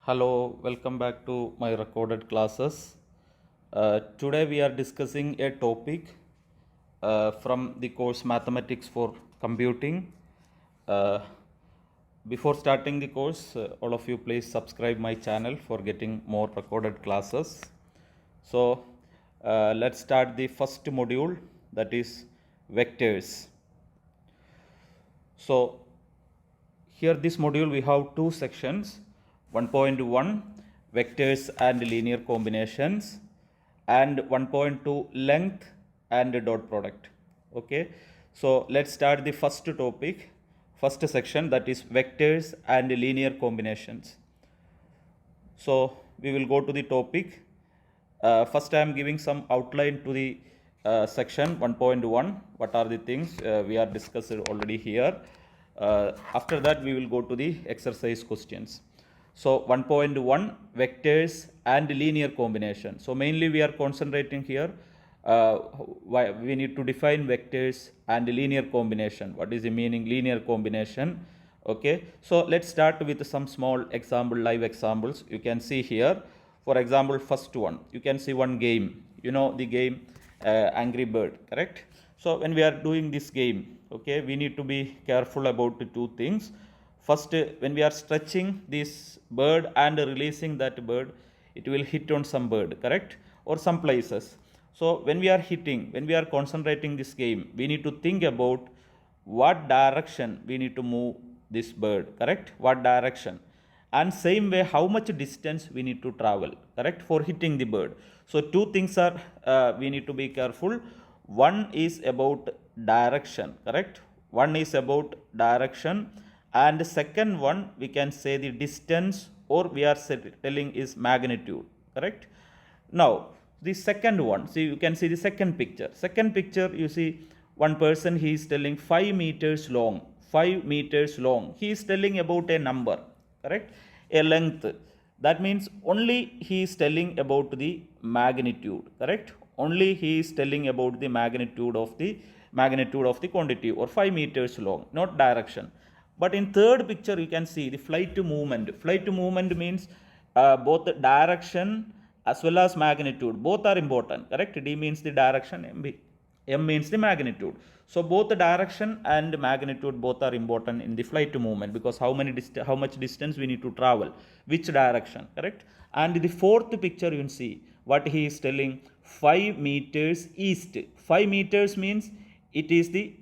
Hello, welcome back to my recorded classes. Today we are discussing a topic from the course Mathematics for Computing. Uh, Before starting the course, all of you please subscribe my channel for getting more recorded classes. So let's start the first module, that is vectors. So here this module we have two sections. 1.1 vectors and linear combinations and 1.2 length and dot product. Okay, so let's start the first topic, first section, that is vectors and linear combinations. So we will go to the topic. First I am giving some outline to the section 1.1. What are the things we are discussed already here. After that we will go to the exercise questions. So 1.1 vectors and linear combination. So mainly we are concentrating here. We need to define vectors and linear combination. What is the meaning linear combination? Okay, so let's start with some small example, live examples. You can see here, for example, first one, you can see one game, you know the game Angry Bird, correct? So when we are doing this game, okay, we need to be careful about the two things. First, when we are stretching this bird and releasing that bird, it will hit on some bird, correct, or some places. So when we are hitting, when we are concentrating this game, we need to think about what direction we need to move this bird, correct, what direction, and same way how much distance we need to travel, correct, for hitting the bird. So two things are we need to be careful. One is about direction, correct, one is about direction, and the second one we can say the distance, or we are telling is magnitude, correct. Now the second one, see, you can see the second picture. Second picture, you see one person, he is telling 5 meters long, 5 meters long. He is telling about a number, correct, a length. That means only he is telling about the magnitude, correct. Only he is telling about the magnitude of the quantity, or 5 meters long, not direction. But in third picture you can see the flight movement. Flight movement means both the direction as well as magnitude, both are important, correct. D means the direction, M means the magnitude. So both the direction and magnitude both are important in the flight movement, because how much distance we need to travel, which direction, correct. And the fourth picture you can see what he is telling, 5 meters east. 5 meters means it is the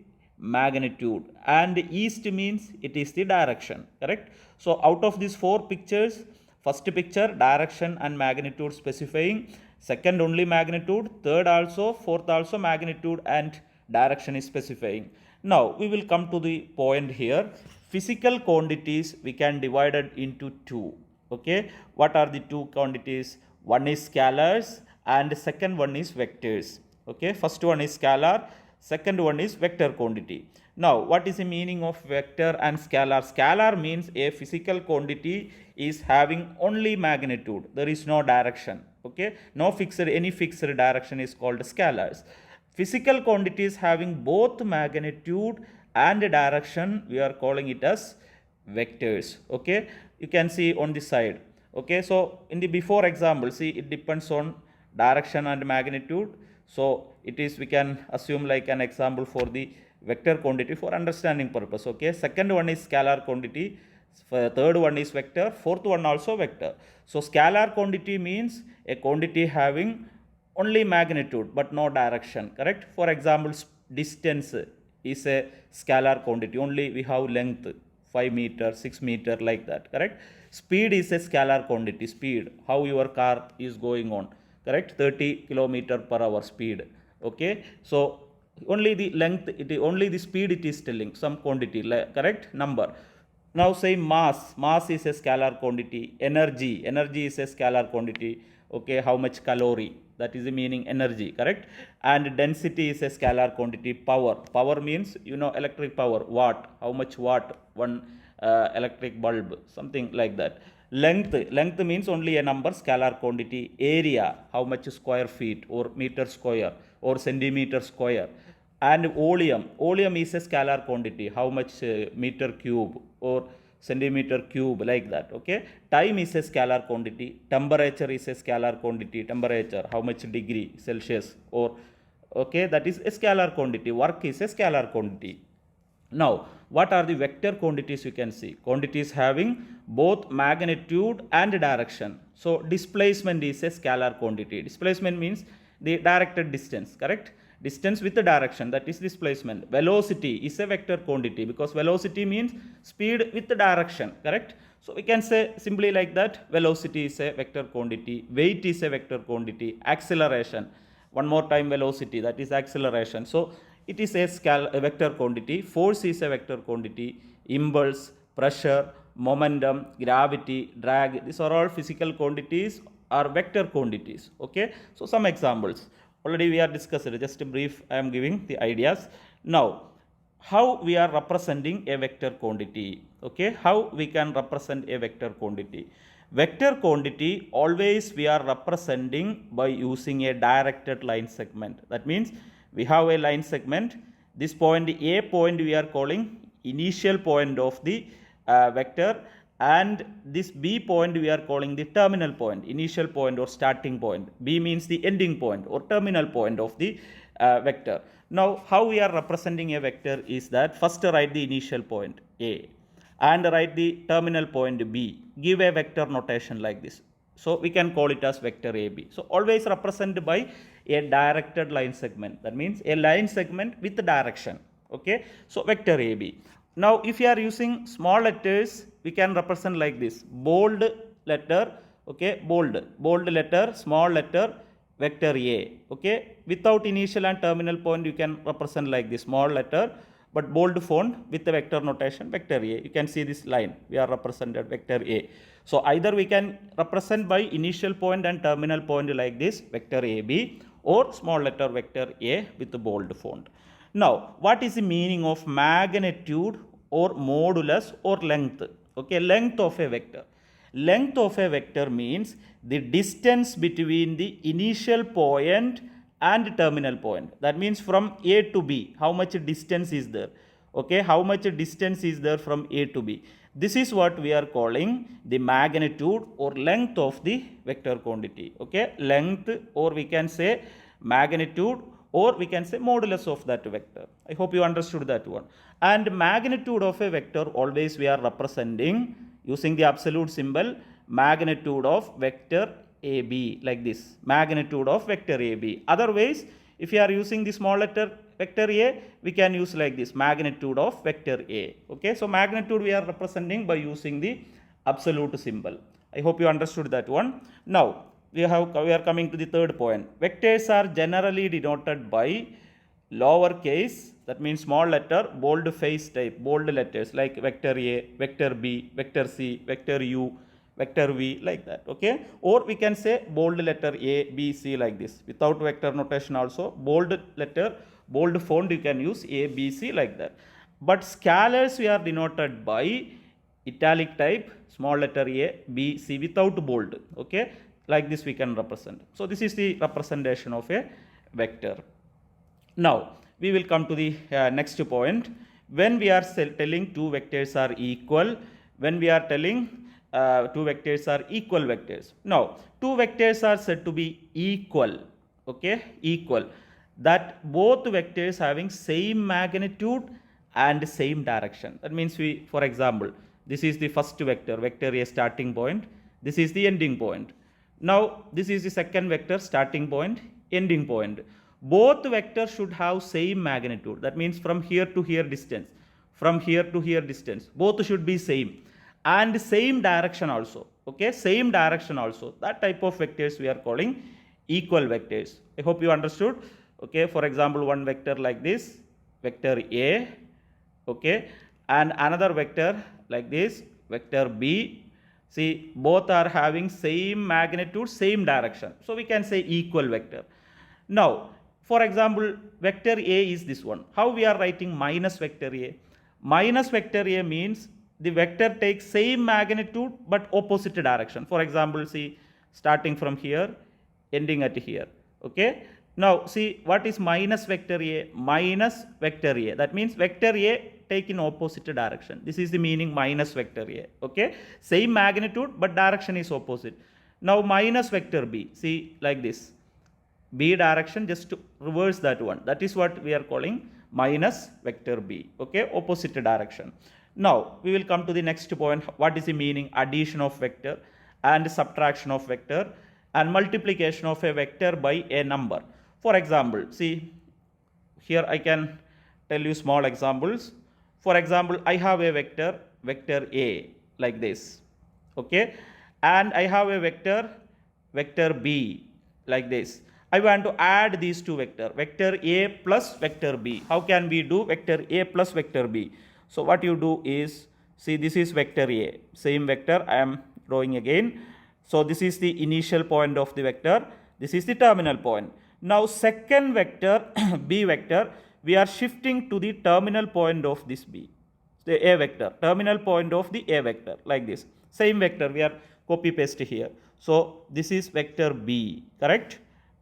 magnitude, and east means it is the direction, correct. So out of these four pictures, first picture direction and magnitude specifying, second only magnitude, third also, fourth also magnitude and direction is specifying. Now we will come to the point here. Physical quantities we can divide it into two. Okay, what are the two quantities? One is scalars and second one is vectors. Okay, first one is scalar, second one is vector quantity. Now what is the meaning of vector and scalar? Scalar means a physical quantity is having only magnitude, there is no direction. Okay, no any fixed direction is called scalars. Physical quantities having both magnitude and direction, we are calling it as vectors. Okay, you can see on this side. Okay, so in the before example, see, it depends on direction and magnitude. So it is, we can assume like an example for the vector quantity for understanding purpose. Okay, second one is scalar quantity, third one is vector, fourth one also vector. So scalar quantity means a quantity having only magnitude but no direction, correct. For example, distance is a scalar quantity, only we have length 5 meter, 6 meter, like that, correct. Speed is a scalar quantity, speed, how your car is going on, correct, 30 kilometer per hour speed. Okay, so only the length, only the speed it is telling, some quantity, correct, number. Now say mass is a scalar quantity, energy is a scalar quantity. Okay, how much calorie, that is the meaning energy, correct. And density is a scalar quantity. Power means, you know, electric power, watt, how much watt one electric bulb, something like that. Length means only a number, scalar quantity. Area, how much square feet or meter square or centimeter square. And volume is a scalar quantity, how much meter cube or centimeter cube, like that. Okay, time is a scalar quantity, temperature is a scalar quantity, temperature, how much degree Celsius, or okay, that is a scalar quantity, work is a scalar quantity. Now, what are the vector quantities? You can see quantities having both magnitude and direction. So, displacement is a scalar quantity. Displacement means the directed distance, correct? Distance with the direction, that is displacement. Velocity is a vector quantity because velocity means speed with the direction, correct? So, we can say simply like that, velocity is a vector quantity, weight is a vector quantity, acceleration, one more time velocity, that is acceleration. So, it is a vector quantity, force is a vector quantity, impulse, pressure, momentum, gravity, drag, these are all physical quantities are vector quantities. Okay, so some examples already we are discussed, just a brief I am giving the ideas. Now, how we are representing a vector quantity? Okay, how we can represent a vector quantity? Vector quantity always we are representing by using a directed line segment. That means we have a line segment, this point A point we are calling initial point of the vector, and this B point we are calling the terminal point, initial point or starting point. B means the ending point or terminal point of the vector. Now, how we are representing a vector is that first write the initial point A and write the terminal point B. Give a vector notation like this. So, we can call it as vector AB. So, always represented by a directed line segment. That means a line segment with direction. Okay. So, vector AB. Now, if you are using small letters, we can represent like this. Bold letter, okay, bold letter, small letter, vector A. Okay. Without initial and terminal point, you can represent like this, small letter, but bold font with the vector notation, vector A. You can see this line, we are represented vector A. So, either we can represent by initial point and terminal point like this, vector AB, or small letter vector A with the bold font. Now, what is the meaning of magnitude or modulus or length? Okay, length of a vector. Length of a vector means the distance between the initial point and terminal point. That means from A to B, how much distance is there? Okay, how much distance is there from A to B? This is what we are calling the magnitude or length of the vector quantity. Okay, length, or we can say magnitude, or we can say modulus of that vector. I hope you understood that one. And magnitude of a vector always we are representing using the absolute symbol, magnitude of vector AB, like this, magnitude of vector AB. Otherwise, if you are using the small letter vector A, we can use like this, magnitude of vector A. Okay, so magnitude we are representing by using the absolute symbol. I hope you understood that one. Now, we are coming to the third point. Vectors are generally denoted by lowercase, that means small letter, bold face type, bold letters like vector A, vector B, vector C, vector U, vector V, like that. Okay, or we can say bold letter A, B, C, like this. Without vector notation also, bold letter, bold font you can use A, B, C, like that. But scalars we are denoted by italic type, small letter A, B, C, without bold. Okay, like this we can represent. So, this is the representation of a vector. Now, we will come to the next point. When we are telling two vectors are equal, when we are telling two vectors are equal vectors. Now, two vectors are said to be equal. Okay, equal. That both vectors having same magnitude and same direction. That means we, for example, this is the first vector, vector A starting point. This is the ending point. Now, this is the second vector, starting point, ending point. Both vectors should have same magnitude. That means from here to here distance, from here to here distance, both should be same, and same direction also. Okay, same direction also. That type of vectors we are calling equal vectors. I hope you understood. Okay, for example, one vector like this, vector A, okay, and another vector like this, vector B. See, both are having same magnitude, same direction. So, we can say equal vector. Now, for example, vector A is this one. How we are writing minus vector A? Minus vector A means the vector takes same magnitude but opposite direction. For example, see, starting from here, ending at here. Okay. Now, see, what is minus vector A? Minus vector A. That means vector A take in opposite direction. This is the meaning minus vector A. Okay, same magnitude but direction is opposite. Now minus vector B, see like this, B direction, just to reverse that one. That is what we are calling minus vector B. Okay, opposite direction. Now we will come to the next point. What is the meaning? Addition of vector and subtraction of vector and multiplication of a vector by a number. For example, see here I can tell you small examples. For example, I have a vector A like this. Okay, and I have a vector B like this. I want to add these two vector A plus vector B. How can we do vector A plus vector B? So what you do is, see this is vector A, same vector I am drawing again. So this is the initial point of the vector, this is the terminal point. Now second vector B vector, we are shifting to the terminal point of this B, the A vector, terminal point of the A vector like this. Same vector we are copy paste here. So this is vector B, correct?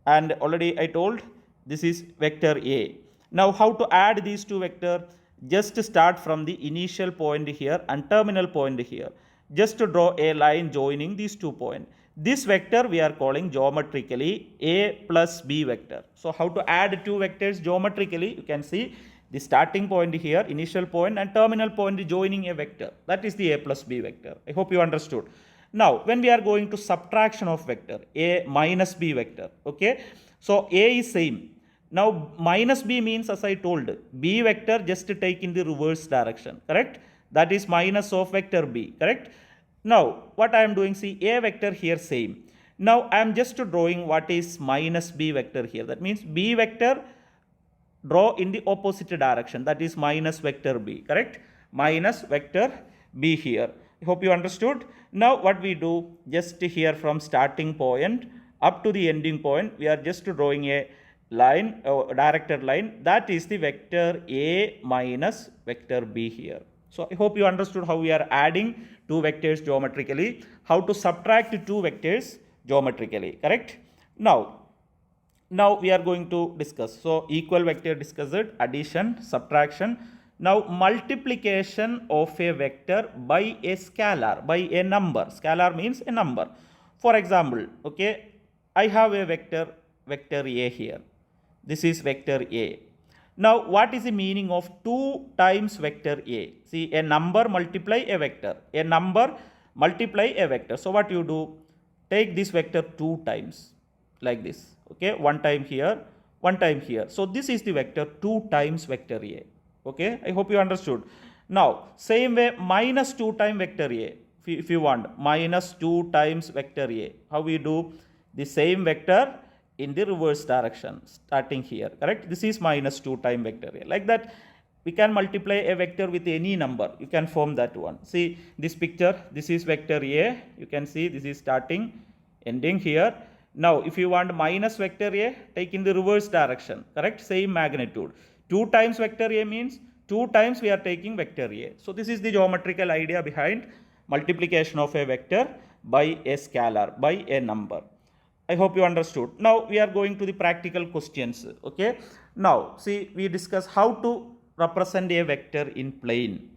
And already I told this is vector A. Now how to add these two vectors? Just start from the initial point here and terminal point here. Just to draw a line joining these 2 points. This vector we are calling geometrically A plus B vector. So how to add two vectors geometrically? You can see the starting point here, initial point, and terminal point joining a vector. That is the A plus B vector. I hope you understood. Now when we are going to subtraction of vector, A minus B vector. Okay, so A is same. Now minus B means, as I told, B vector just take in the reverse direction, correct? That is minus of vector B, correct? Now what I am doing, see A vector here same. Now I am just drawing what is minus B vector here. That means B vector draw in the opposite direction, that is minus vector B, correct? Minus vector B here. I hope you understood. Now what we do, just here from starting point up to the ending point, we are just drawing a line, directed line, that is the vector A minus vector B here. So I hope you understood how we are adding two vectors geometrically, how to subtract two vectors geometrically, correct? Now we are going to discuss. So equal vector discussed, addition, subtraction. Now multiplication of a vector by a scalar, by a number. Scalar means a number. For example, okay, I have a vector A here. This is vector A. Now what is the meaning of 2 times vector A? See, a number multiply a vector. A number multiply a vector. So what you do? Take this vector 2 times like this. Okay, 1 time here, 1 time here. So this is the vector 2 times vector A. Okay, I hope you understood. Now same way minus 2 times vector A. If you want minus 2 times vector A, how we do? The same vector in the reverse direction, starting here, correct? This is minus 2 times vector A. Like that we can multiply a vector with any number. You can form that one. See this picture, this is vector A. You can see this is starting, ending here. Now if you want minus vector A, take in the reverse direction, correct? Same magnitude. 2 times vector A means 2 times we are taking vector A. So this is the geometrical idea behind multiplication of a vector by a scalar, by a number. I hope you understood. Now we are going to the practical questions. Okay. Now see, we discuss how to represent a vector in plane.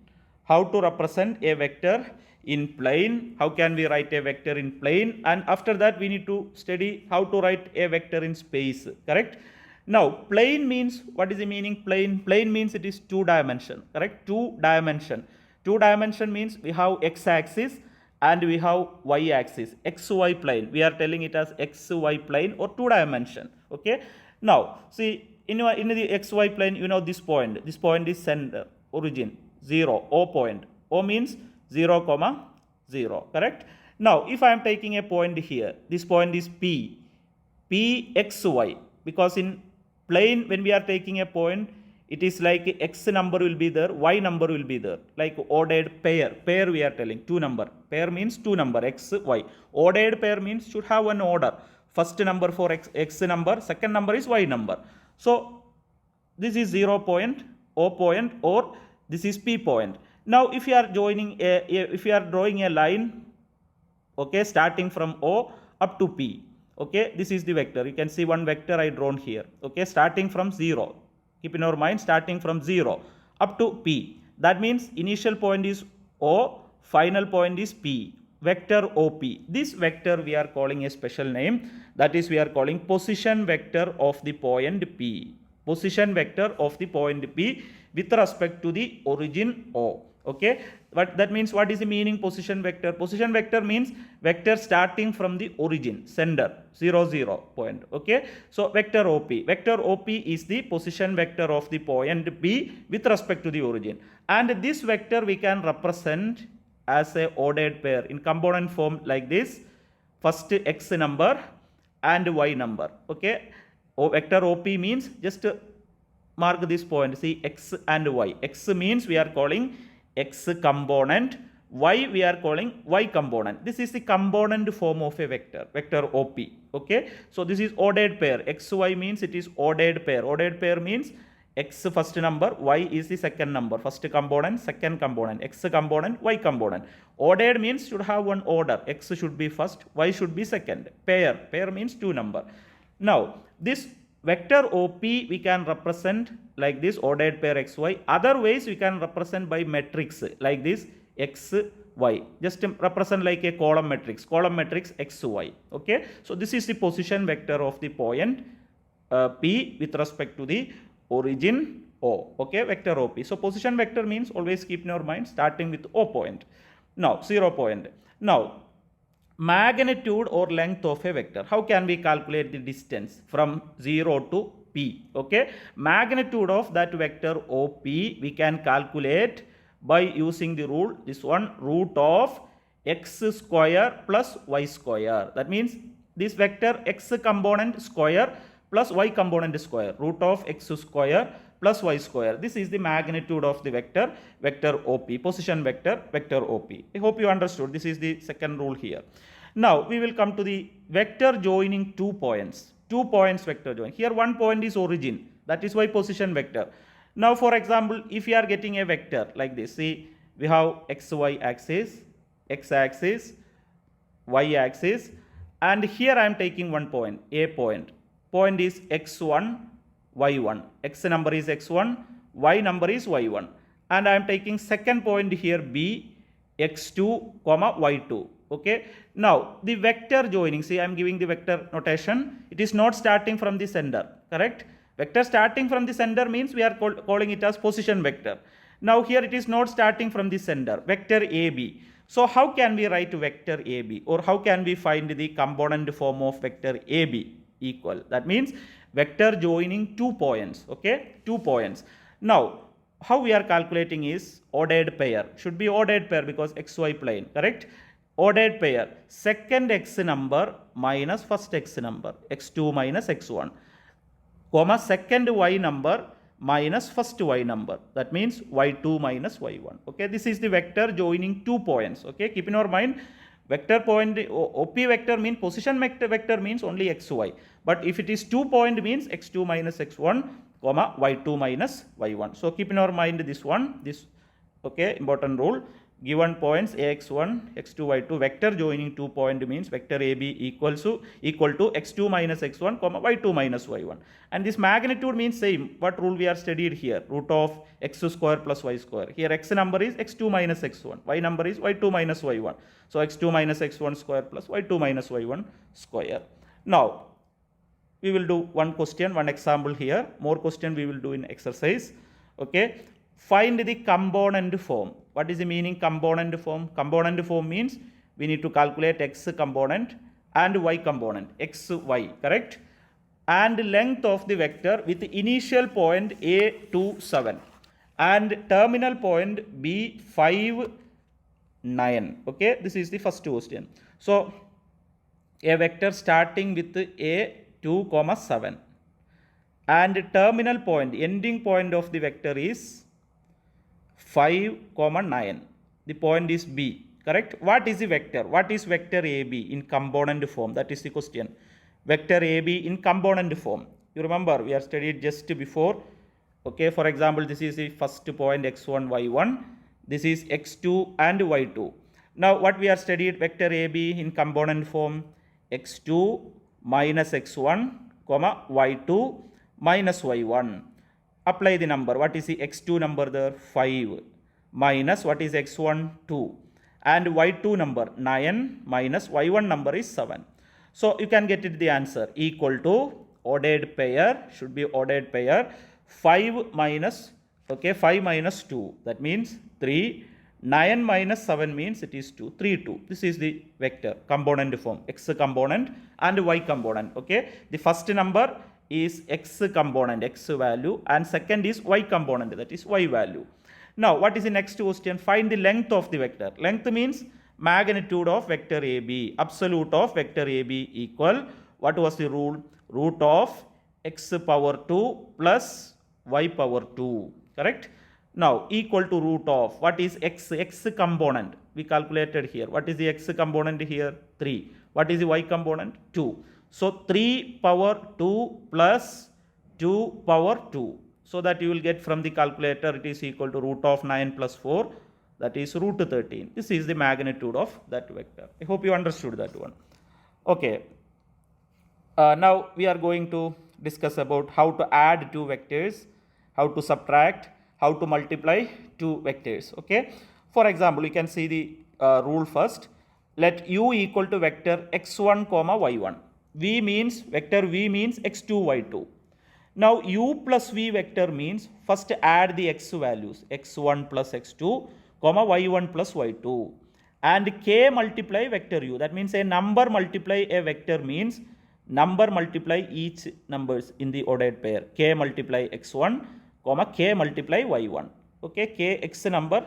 How to represent a vector in plane. How can we write a vector in plane? And after that we need to study how to write a vector in space. Correct. Now plane means, what is the meaning plane? Plane means it is 2 dimension. Correct. 2 dimension. 2 dimension means we have x-axis and we have y-axis, xy plane. We are telling it as xy plane or 2 dimension. Okay. Now see, in the xy plane, you know this point. This point is center, origin, 0, O point. O means 0, 0. Correct. Now if I am taking a point here, this point is P, xy, because in plane when we are taking a point, it is like x number will be there, y number will be there, like ordered pair. Pair we are telling, 2 number. Pair means 2 number, x, y. Ordered pair means should have an order. First number for x number, second number is y number. So this is 0 point, O point, or this is P point. Now if you are joining if you are drawing a line, okay, starting from O up to P. Okay, this is the vector. You can see one vector I drawn here. Okay, starting from 0. Keep in your mind, starting from 0 up to P. That means initial point is O, final point is P. Vector OP. This vector we are calling a special name. That is, we are calling position vector of the point P. Position vector of the point P with respect to the origin O. Okay, but that means, what is the meaning position vector? Position vector means vector starting from the origin, center, 0, 0 point. Okay, so vector OP. Vector OP is the position vector of the point P with respect to the origin. And this vector we can represent as a ordered pair in component form like this. First x number and y number. Okay, vector OP means, just mark this point, see, x and y. X means we are calling x component, y we are calling y component. This is the component form of a vector, vector OP. Okay, so this is ordered pair. xy means it is ordered pair. Ordered pair means x first number, y is the second number, first component, second component, x component, y component. Ordered means should have one order, x should be first, y should be second. Pair means two number. Now this vector OP we can represent like this, ordered pair xy. Other ways we can represent by matrix like this, x, y. Just represent like a column matrix xy. Okay, so this is the position vector of the point P with respect to the origin O. Okay, vector OP. So position vector means, always keep in your mind, starting with O point. Now 0 point. Now magnitude or length of a vector. How can we calculate the distance from 0 to P? Okay, magnitude of that vector OP we can calculate by using the rule, this one, root of x square plus y square. That means this vector x component square plus y component square, root of x square plus y square. This is the magnitude of the vector, vector OP, position vector, vector OP. I hope you understood. This is the second rule here. Now we will come to the vector joining 2 points. 2 points vector join. Here one point is origin. That is why position vector. Now for example, if you are getting a vector like this, see, we have xy axis, x axis, y axis, and here I am taking one point, a point. Point is x1, y1. X number is x1, y number is y1. And I am taking second point here, b, x2, y2. Okay. Now the vector joining, see, I am giving the vector notation. It is not starting from the center, correct? Vector starting from the center means we are calling it as position vector. Now here it is not starting from the center, vector AB. So how can we write vector AB, or how can we find the component form of vector AB? Equal. That means vector joining 2 points. Okay, 2 points. Now how we are calculating is ordered pair. Should be ordered pair because xy plane, correct? Ordered pair, second x number minus first x number, x2 minus x1, comma second y number minus first y number. That means y2 minus y1. Okay, this is the vector joining 2 points. Okay, keep in your mind, vector point OP vector means position vector means only xy. But if it is 2 point means x2 minus x1, comma y2 minus y1. So keep in your mind this one, this, okay, important rule. Given points ax1, x2, y2, vector joining 2 point means vector AB equal to x2 minus x1, comma y2 minus y1. And this magnitude means same. What rule we are studied here? Root of x square plus y square. Here x number is x2 minus x1, y number is y2 minus y1. So x2 minus x1 square plus y2 minus y1 square. Now we will do one question, one example here. More question we will do in exercise. Okay. Find the component form. What is the meaning component form? Component form means we need to calculate x component and y component, x, y, correct? And length of the vector with the initial point a 2, 7 and terminal point b 5, 9. Okay, this is the first question. So a vector starting with a 2, 7 and terminal point, ending point of the vector is 5, 9. The point is B, correct? What is the vector? What is vector AB in component form? That is the question. Vector AB in component form. You remember we are studied just before. Okay, for example, this is the first point x1, y1. This is x2 and y2. Now what we are studied vector AB in component form, x2 minus x1, comma y2 minus y1. Apply the number. What is the x2 number there? 5. minus what is x1 2 and y2 number 9 minus y1 number is 7. So you can get it the answer equal to ordered pair, should be ordered pair 5 minus 2, that means 3. 9 minus 7 means it is 2, 3 2. This is the vector component form, x component and y component. Okay, the first number is x component, x value, and second is y component, that is y value. Now what is the next question? Find the length of the vector. Length means magnitude of vector AB. Absolute of vector AB equal, what was the rule? Root of x power 2 plus y power 2, correct? Now equal to root of, what is x? X component we calculated here. What is the x component here? 3. What is the y component? 2. So 3 power 2 plus 2 power 2. So that you will get from the calculator, it is equal to root of 9 plus 4, that is root 13. This is the magnitude of that vector. I hope you understood that one. Okay. Now we are going to discuss about how to add two vectors, how to subtract, how to multiply two vectors. Okay. For example, you can see the rule first. Let u equal to vector x1 comma y1. V means vector v means x2 y2. Now u plus v vector means first add the x values x1 plus x2 comma y1 plus y2, and k multiply vector u. That means a number multiply a vector means number multiply each numbers in the ordered pair. K multiply x1 comma k multiply y1. Okay, k x number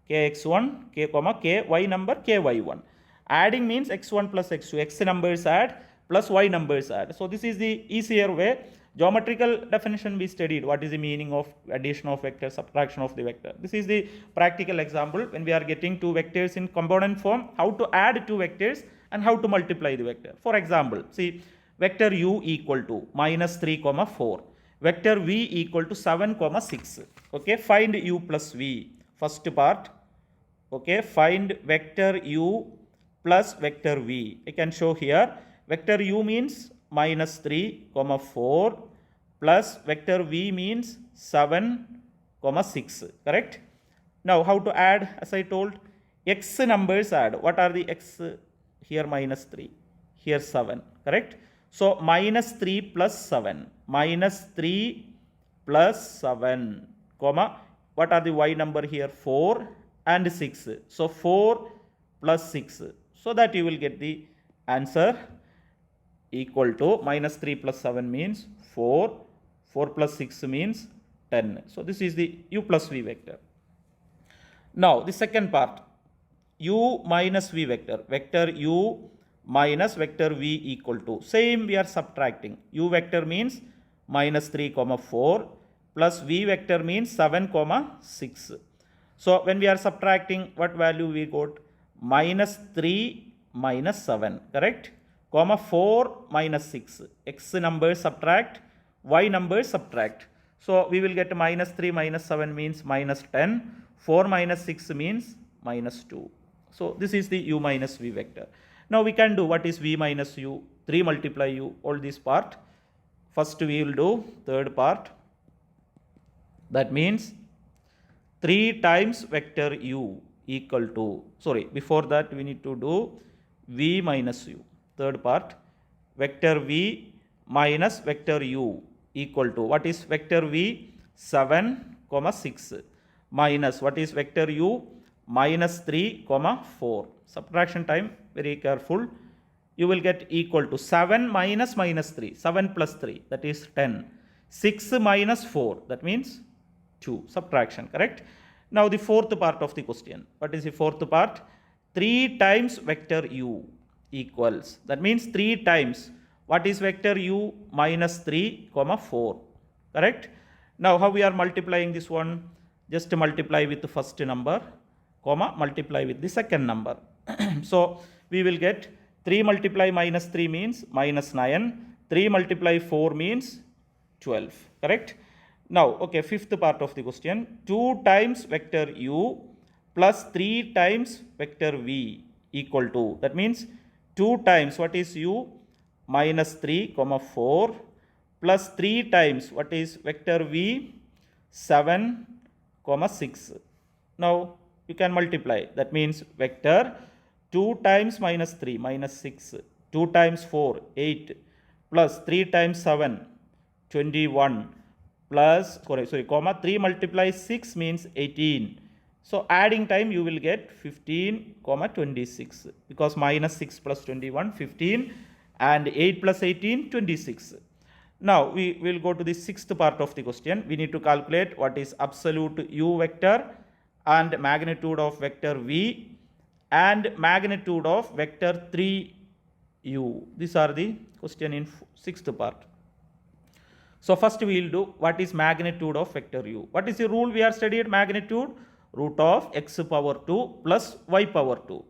k x1 k comma k y number k y1. Adding means x1 plus x2, x numbers add plus y numbers add. So this is the easier way. Geometrical definition we studied, what is the meaning of addition of vector, subtraction of the vector. This is the practical example when we are getting two vectors in component form, how to add two vectors and how to multiply the vector. For example, see vector u equal to minus 3 comma 4, vector v equal to 7 comma 6. Okay, find u plus v. First part, okay, find vector u plus vector v. I can show here vector u means minus 3 comma 4 plus vector v means 7 comma 6, correct? Now how to add? As I told, x numbers add. What are the x? Here minus 3, here 7, correct? So minus 3 plus 7, minus 3 plus 7 comma, what are the y number here? 4 and 6. So 4 plus 6. So that you will get the answer equal to minus 3 plus 7 means 4, 4 plus 6 means 10. So this is the u plus v vector. Now the second part, u minus v vector, vector u minus vector v equal to, same we are subtracting. U vector means minus 3 comma 4 plus v vector means 7 comma 6. So when we are subtracting, what value we got? Minus 3 minus 7, correct? Comma 4 minus 6. X numbers subtract, y numbers subtract. So we will get minus 3 minus 7 means minus 10. 4 minus 6 means minus 2. So this is the u minus v vector. Now we can do what is v minus u, 3 multiply u, all this part. First we will do third part. That means 3 times vector u equal to, sorry, before that we need to do v minus u. Third part, vector v minus vector u equal to, what is vector v? 7 comma 6 minus what is vector u? Minus 3 comma 4. Subtraction time, very careful. You will get equal to 7 minus minus 3, 7 plus 3, that is 10. 6 minus 4, that means 2. Subtraction, correct? Now the fourth part of the question. What is the fourth part? 3 times vector u equals, that means 3 times, what is vector u? Minus 3 comma 4, correct? Now how we are multiplying this one? Just multiply with the first number comma multiply with the second number. So we will get 3 multiply minus 3 means minus 9, 3 multiply 4 means 12, correct? Now okay, fifth part of the question, 2 times vector u plus 3 times vector v equal to, that means 2 times what is u? Minus 3 comma 4 plus 3 times what is vector v? 7 comma 6. Now you can multiply. That means vector 2 times minus 3 minus 6, 2 times 4 8, plus 3 times 7 21, plus comma 3 multiplies 6 means 18. So adding time you will get 15 comma 26, because minus 6 plus 21 15 and 8 plus 18 26. Now we will go to the sixth part of the question. We need to calculate what is absolute u vector and magnitude of vector v and magnitude of vector 3u. These are the question in sixth part. So first we will do what is magnitude of vector u. What is the rule we are studied? Magnitude root of x power 2 plus y power 2.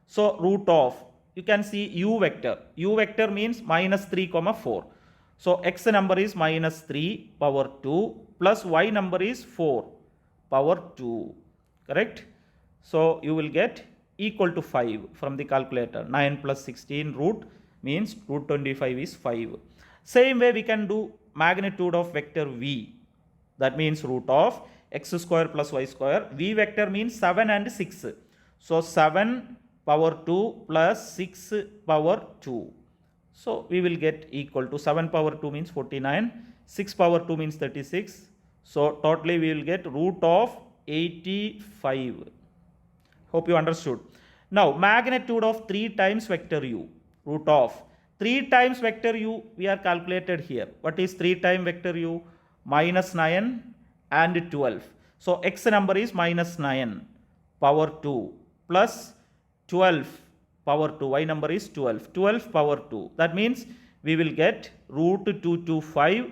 So root of, you can see u vector. U vector means minus 3 comma 4. So x number is minus 3 power 2 plus y number is 4 power 2. Correct? So you will get equal to 5 from the calculator. 9 plus 16 root means root 25 is 5. Same way we can do magnitude of vector v. That means root of x square plus y square. V vector means 7 and 6. So 7 power 2 plus 6 power 2. So we will get equal to 7 power 2 means 49, 6 power 2 means 36. So totally we will get root of 85. Hope you understood. Now magnitude of 3 times vector u. Root of 3 times vector u we are calculated here. What is 3 times vector u? Minus 9 and 12. So x number is minus 9 power 2 plus 12 power 2. Y number is 12. 12 power 2. That means we will get root 225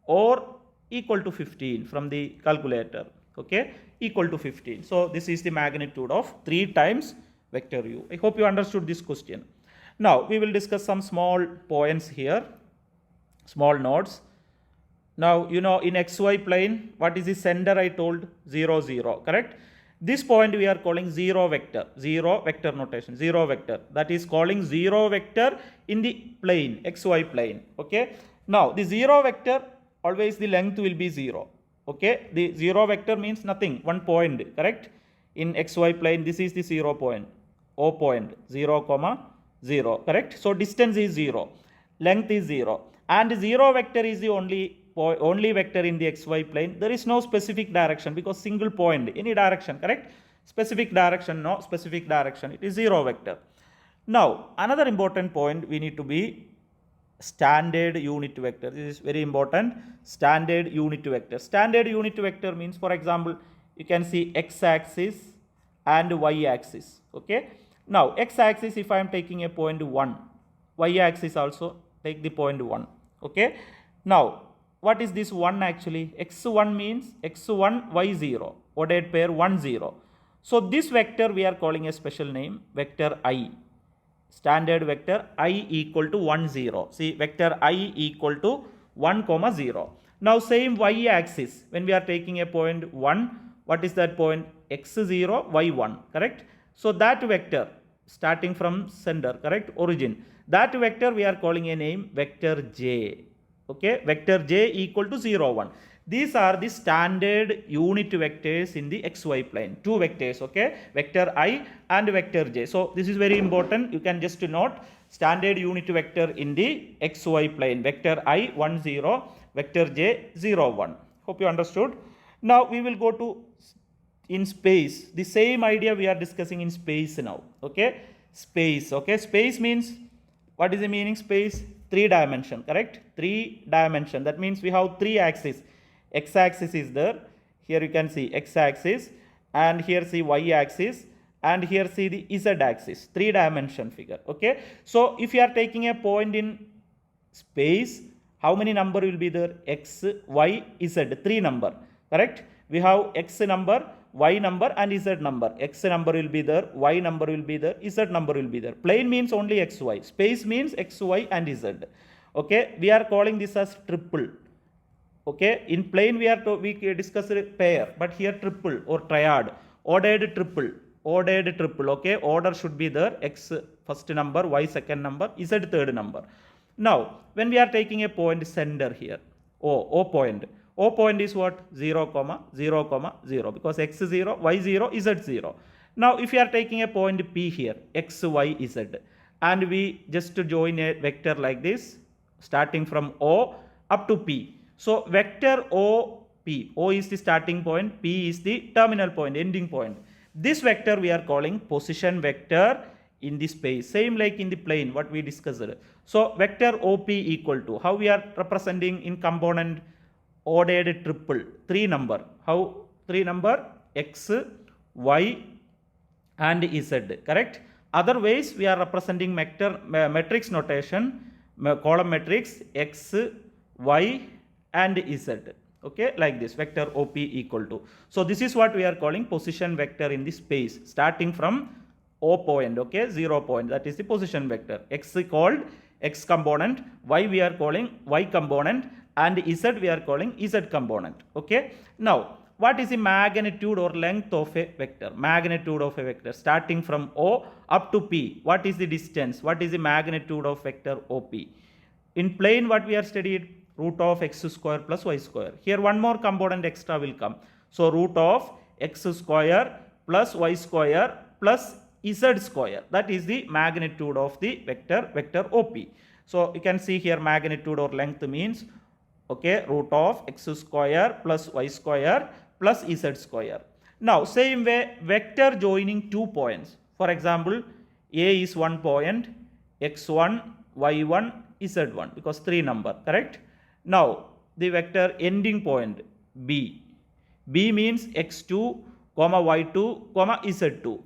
or equal to 15 from the calculator. Okay, equal to 15. So this is the magnitude of 3 times vector u. I hope you understood this question. Now we will discuss some small points here, small notes. Now you know in xy plane what is the center? I told 0 0, correct? This point we are calling 0 vector notation, 0 vector. That is calling 0 vector in the plane, xy plane. Okay. Now the 0 vector, always the length will be 0. Okay. The 0 vector means nothing, one point, correct? In xy plane, this is the 0 point, O point, 0 comma 0, correct? So distance is 0, length is 0, and 0 vector is the only vector in the xy plane. There is no specific direction because single point, any direction, correct? Specific direction, no specific direction, it is 0 vector. Now another important point, we need to be standard unit vector. This is very important. Standard unit vector. Standard unit vector means, for example, you can see x axis and y axis. Okay. Now x axis, if I am taking a point 1, y axis also take the point 1. Okay. Now what is this 1 actually? X1 means x1 y0, ordered pair 1 0. So this vector we are calling a special name, vector I. Standard vector I equal to 1 0. See, vector I equal to 1 comma 0. Now same y axis, when we are taking a point 1, what is that point? x0 y1, correct? So that vector starting from center, correct, origin, that vector we are calling a name vector j. Okay, vector j equal to 0 1. These are the standard unit vectors in the xy plane. Two vectors, okay, vector I and vector j. So this is very important. You can just note standard unit vector in the xy plane. Vector I 1 0, vector j 0 1. Hope you understood. Now we will go to in space. The same idea we are discussing in space now. Okay, space. Okay, space means, what is the meaning? Space, 3 dimension, correct? 3 dimension. That means we have 3 axes. X axis is there. Here you can see x axis, and here see y axis, and here see the z axis. 3 dimension figure. Okay. So if you are taking a point in space, how many number will be there? X, y, z. 3 number. Correct. We have x number, y number, and z number. X number will be there, y number will be there, z number will be there. Plane means only xy. Space means x, y, and z. Okay. We are calling this as triple. Okay. In plane we discussed pair, but here triple or triad. Ordered triple. Ordered triple. Okay. Order should be there. X first number, y second number, z third number. Now when we are taking a point center here, O point. O point is what? 0, 0, 0, because x 0, y 0, z 0. Now if you are taking a point P here, x, y, z, and we just join a vector like this, starting from O up to P. So vector OP, O is the starting point, P is the terminal point, ending point. This vector we are calling position vector in the space, same like in the plane what we discussed. So vector OP equal to, how we are representing in component ordered triple, 3 number. How 3 number? X, y, and z, correct? Otherwise we are representing matrix notation, column matrix x, y, and z. Okay, like this, vector OP equal to. So this is what we are calling position vector in the space, starting from O point, okay, 0 point, that is the position vector. X called x component, y we are calling y component, and z we are calling z component. Okay, now what is the magnitude or length of a vector? Magnitude of a vector starting from O up to P. What is the distance? What is the magnitude of vector OP? In plane what we are studied? Root of x square plus y square. Here one more component extra will come. So root of x square plus y square plus z square. That is the magnitude of the vector OP. So you can see here magnitude or length means, okay, root of x square plus y square plus z square. Now same way vector joining 2 points. For example, A is 1 point, x1, y1, z1, because 3 number, correct? Now the vector ending point B. B means x2, y2, z2.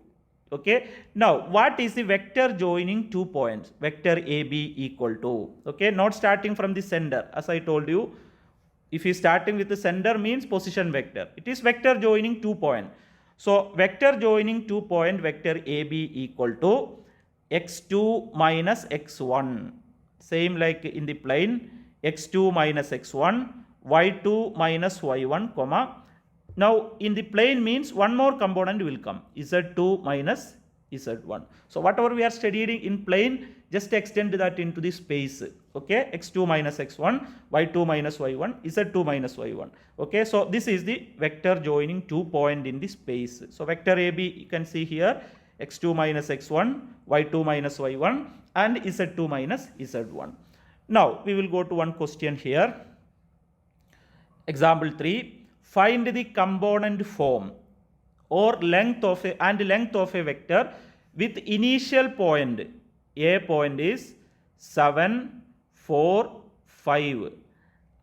Okay. Now what is the vector joining 2 points? Vector AB equal to, okay, not starting from the center. As I told you, if you starting with the center means position vector. It is vector joining 2 points. So vector joining 2 point vector AB equal to x2 minus x1. Same like in the plane, x2 minus x1, y2 minus y1, comma. Now in the plane means one more component will come, z2 minus z1. So whatever we are studying in plane, just extend that into the space. Okay, x2 minus x1, y2 minus y1, z2 minus y1. Okay, so this is the vector joining 2 point in the space. So vector AB you can see here, x2 minus x1, y2 minus y1, and z2 minus z1. Now we will go to one question here. Example 3. Find the component form or length of a vector with initial point. A point is 7, 4, 5,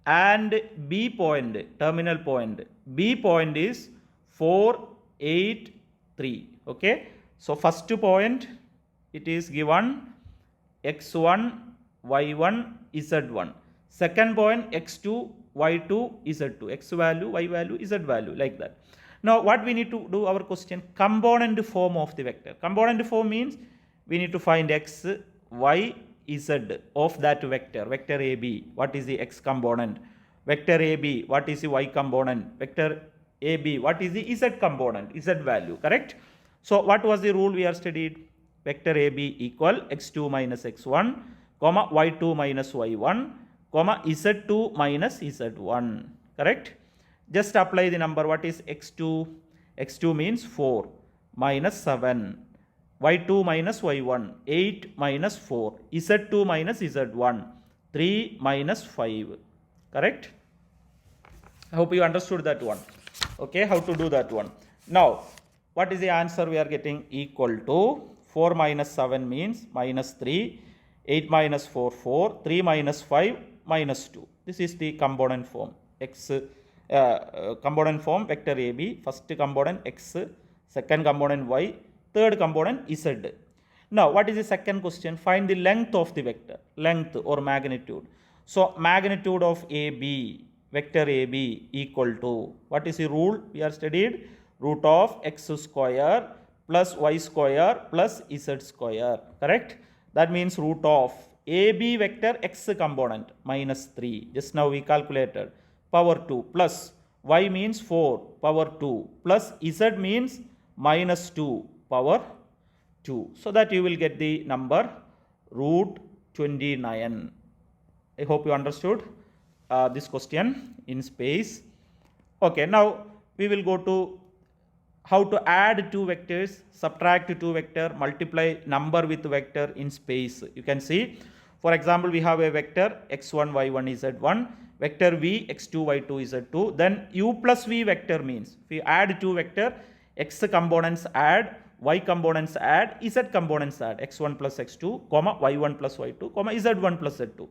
and B point, terminal point, B point is 4, 8, 3. Okay, so first point it is given x1, y1, z1. Second point x2, y2, z2, x value, y value, z value, like that. Now what we need to do our question, component form of the vector. Component form means we need to find x, y, z of that vector, vector AB. What is the x component? Vector AB, what is the y component? Vector AB, what is the z component, z value, correct? So what was the rule we are studied? Vector AB equal x2 minus x1, comma y2 minus y1, comma z2 minus z1, correct? Just apply the number. What is x2? X2 means 4 minus 7, y2 minus y1, 8 minus 4, z2 minus z1, 3 minus 5, correct? I hope you understood that one. Okay, how to do that one. Now what is the answer we are getting? Equal to 4 minus 7 means minus 3, 8 minus 4, 4, 3 minus 5, minus 2. This is the component form. Component form vector AB, first component x, second component y, third component z. Now what is the second question? Find the length of the vector, length or magnitude. So magnitude of AB, vector AB equal to, what is the rule we are studied? Root of x square plus y square plus z square, correct? That means root of AB vector x component minus 3, just now we calculated, power 2, plus y means 4 power 2, plus z means minus 2 power 2. So that you will get the number root 29. I hope you understood. this question in space. Okay, now we will go to how to add two vectors, subtract two vector, multiply number with vector in space. You can see, for example, we have a vector x1, y1, z1, vector v, x2, y2, z2. Then u plus v vector means, if we add two vector, x components add, y components add, z components add, x1 plus x2, comma, y1 plus y2, comma, z1 plus z2.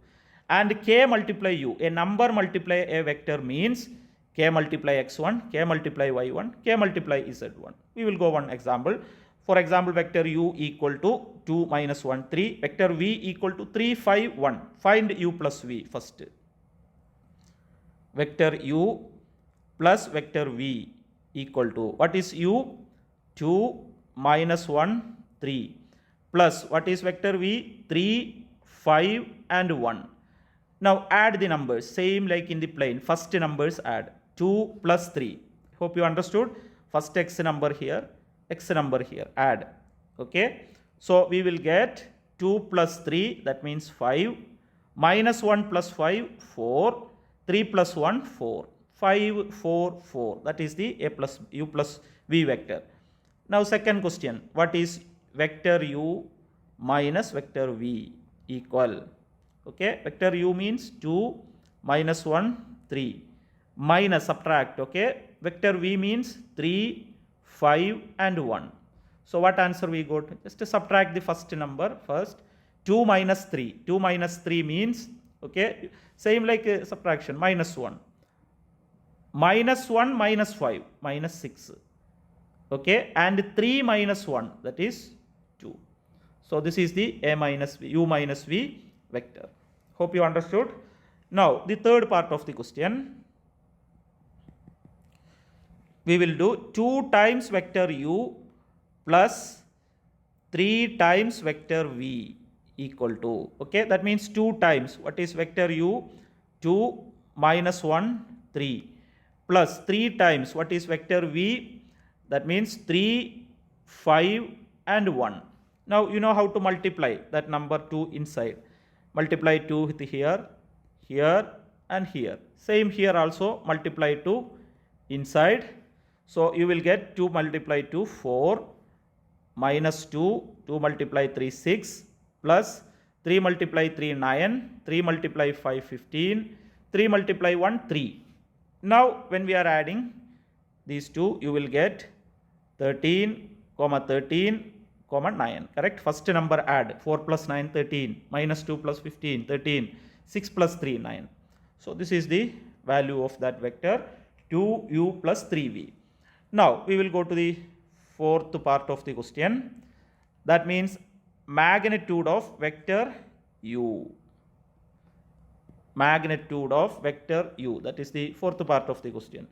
And k multiply u, a number multiply a vector means k multiply x1, k multiply y1, k multiply z1. We will go one example. For example, vector u equal to 2, minus 1, 3. Vector v equal to 3, 5, 1. Find u plus v first. Vector u plus vector v equal to, what is u? 2, minus 1, 3. Plus, what is vector v? 3, 5 and 1. Now add the numbers, same like in the plane. First numbers add. 2 plus 3. Hope you understood. First x number here, x number here, add. Okay. So we will get 2 plus 3, that means 5. Minus 1 plus 5, 4. 3 plus 1, 4. 5, 4, 4. That is the a plus u plus v vector. Now second question, what is vector u minus vector v equal? Okay, vector u means 2, minus 1, 3. Minus, subtract, okay. Vector v means 3, 5 and 1. So what answer we got? Just to subtract the first number first. 2 minus 3. 2 minus 3 means, okay, same like subtraction, minus 1. Minus 1 minus 5, minus 6. Okay, and 3 minus 1, that is 2. So this is the a minus v, u minus v vector. Hope you understood. Now the third part of the question. We will do 2 times vector u plus 3 times vector v equal to, okay, that means 2 times, what is vector u? 2 minus 1, 3, plus 3 times, what is vector v? That means 3, 5 and 1. Now you know how to multiply that number 2 inside. Multiply 2 with here, here and here. Same here also, multiply 2 inside. So you will get 2 multiply 2, 4, minus 2, 2 multiply 3, 6, plus 3 multiply 3, 9, 3 multiply 5, 15, 3 multiply 1, 3. Now when we are adding these two, you will get 13, 13, 9. Correct? First number add, 4 plus 9, 13, minus 2 plus 15, 13, 6 plus 3, 9. So this is the value of that vector, 2u plus 3v. Now we will go to the fourth part of the question. That means magnitude of vector u. Magnitude of vector u. That is the fourth part of the question.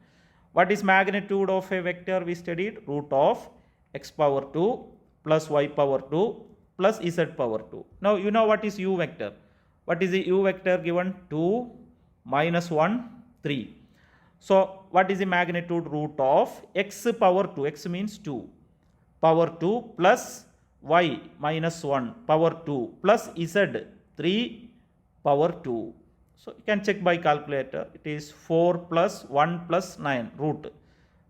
What is magnitude of a vector? We studied root of x power 2 plus y power 2 plus z power 2. Now you know what is u vector. What is the u vector given? 2, minus 1, 3. So what is the magnitude root of x power 2? X means 2. Power 2 plus y minus 1 power 2 plus z 3 power 2. So you can check by calculator. It is 4 plus 1 plus 9 root.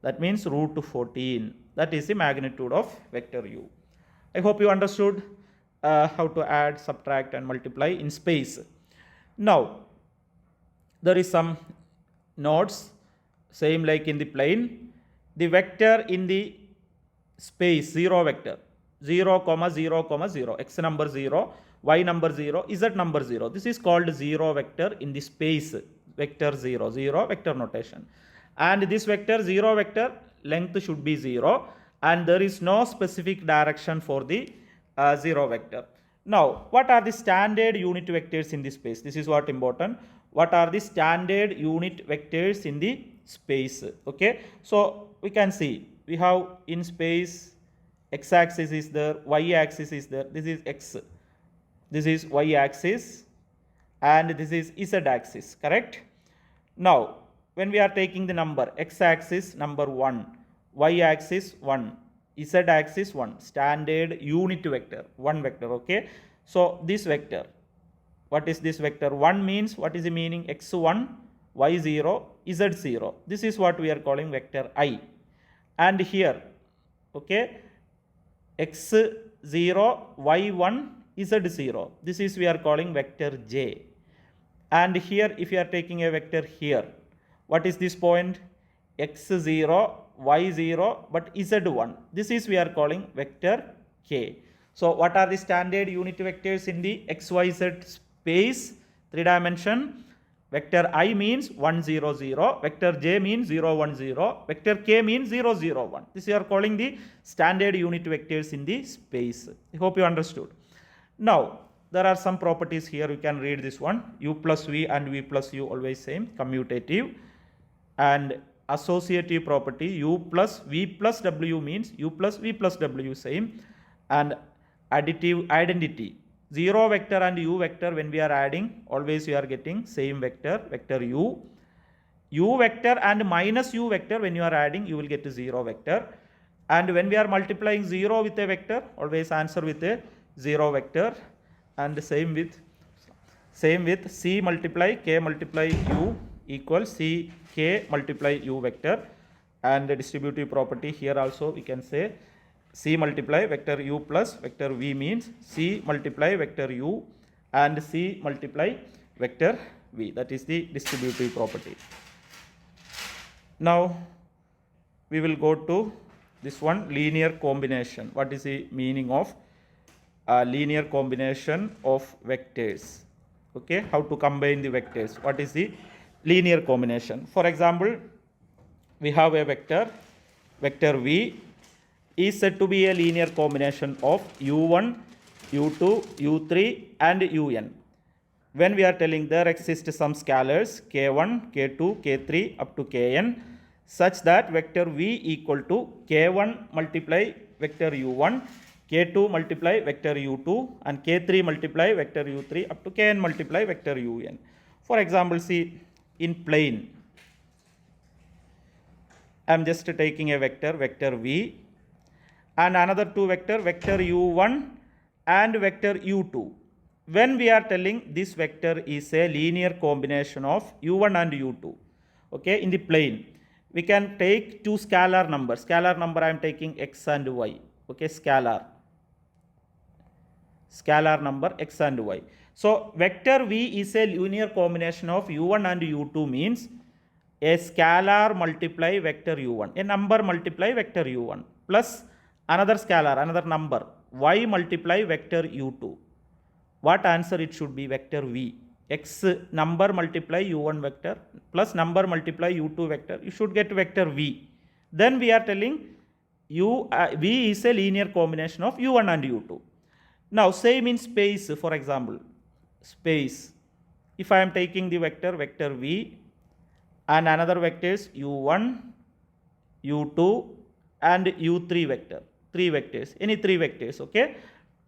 That means root 14. That is the magnitude of vector u. I hope you understood how to add, subtract and multiply in space. Now there is some notes, same like in the plane. The vector in the space, 0 vector, 0, 0, 0, x number 0, y number 0, z number 0. This is called 0 vector in the space, vector 0, 0 vector notation. And this vector 0 vector length should be 0 and there is no specific direction for the 0 vector. Now what are the standard unit vectors in the space? This is what important. What are the standard unit vectors in the space? Okay, so we can see we have in space x axis is there, y axis is there. This is x, this is y axis and this is z axis, correct? Now when we are taking the number, x axis number 1, y axis 1, z axis 1, standard unit vector, one vector. Okay, so this vector, what is this vector? 1 means, what is the meaning? x1 y0, z0. This is what we are calling vector I. And here, okay, x0, y1, z0. This is we are calling vector J. And here, if you are taking a vector here, what is this point? x0, y0, but z1. This is we are calling vector K. So what are the standard unit vectors in the xyz space, 3 dimension? Vector I means 1, 0, 0. Vector J means 0, 1, 0. Vector K means 0, 0, 1. This we are calling the standard unit vectors in the space. I hope you understood. Now, there are some properties here. You can read this one. U plus V and V plus U always same. Commutative. And associative property U plus V plus W means U plus V plus W same. And additive identity. 0 vector and U vector, when we are adding, always we are getting same vector, vector U. U vector and minus U vector, when you are adding, you will get a 0 vector. And when we are multiplying 0 with a vector, always answer with a 0 vector. And same with C multiply K multiply U equals C K multiply U vector. And the distributive property here also we can say C multiply vector U plus vector V means C multiply vector U and C multiply vector V. That is the distributive property. Now we will go to this one, linear combination. What is the meaning of linear combination of vectors? Okay, how to combine the vectors? What is the linear combination? For example, we have a vector V is said to be a linear combination of u1, u2, u3 and un. When we are telling there exist some scalars k1, k2, k3 up to kn such that vector v equal to k1 multiply vector u1, k2 multiply vector u2 and k3 multiply vector u3 up to kn multiply vector un. For example, see in plane, I am just taking a vector v and another two vector u1 and vector u2. When we are telling this vector is a linear combination of u1 and u2, okay, in the plane, we can take two scalar numbers. Scalar number I am taking x and y, okay, scalar number x and y. So vector v is a linear combination of u1 and u2 means a scalar multiply vector u1, a number multiply vector u1 plus another scalar, another number y multiply vector u2. What answer it should be? Vector v. X number multiply u1 vector plus number multiply u2 vector. You should get vector v. Then we are telling v is a linear combination of u1 and u2. Now same in space, for example, space. If I am taking the vector v and another vectors u1, u2 and u3 vector. 3 vectors, any 3 vectors, okay.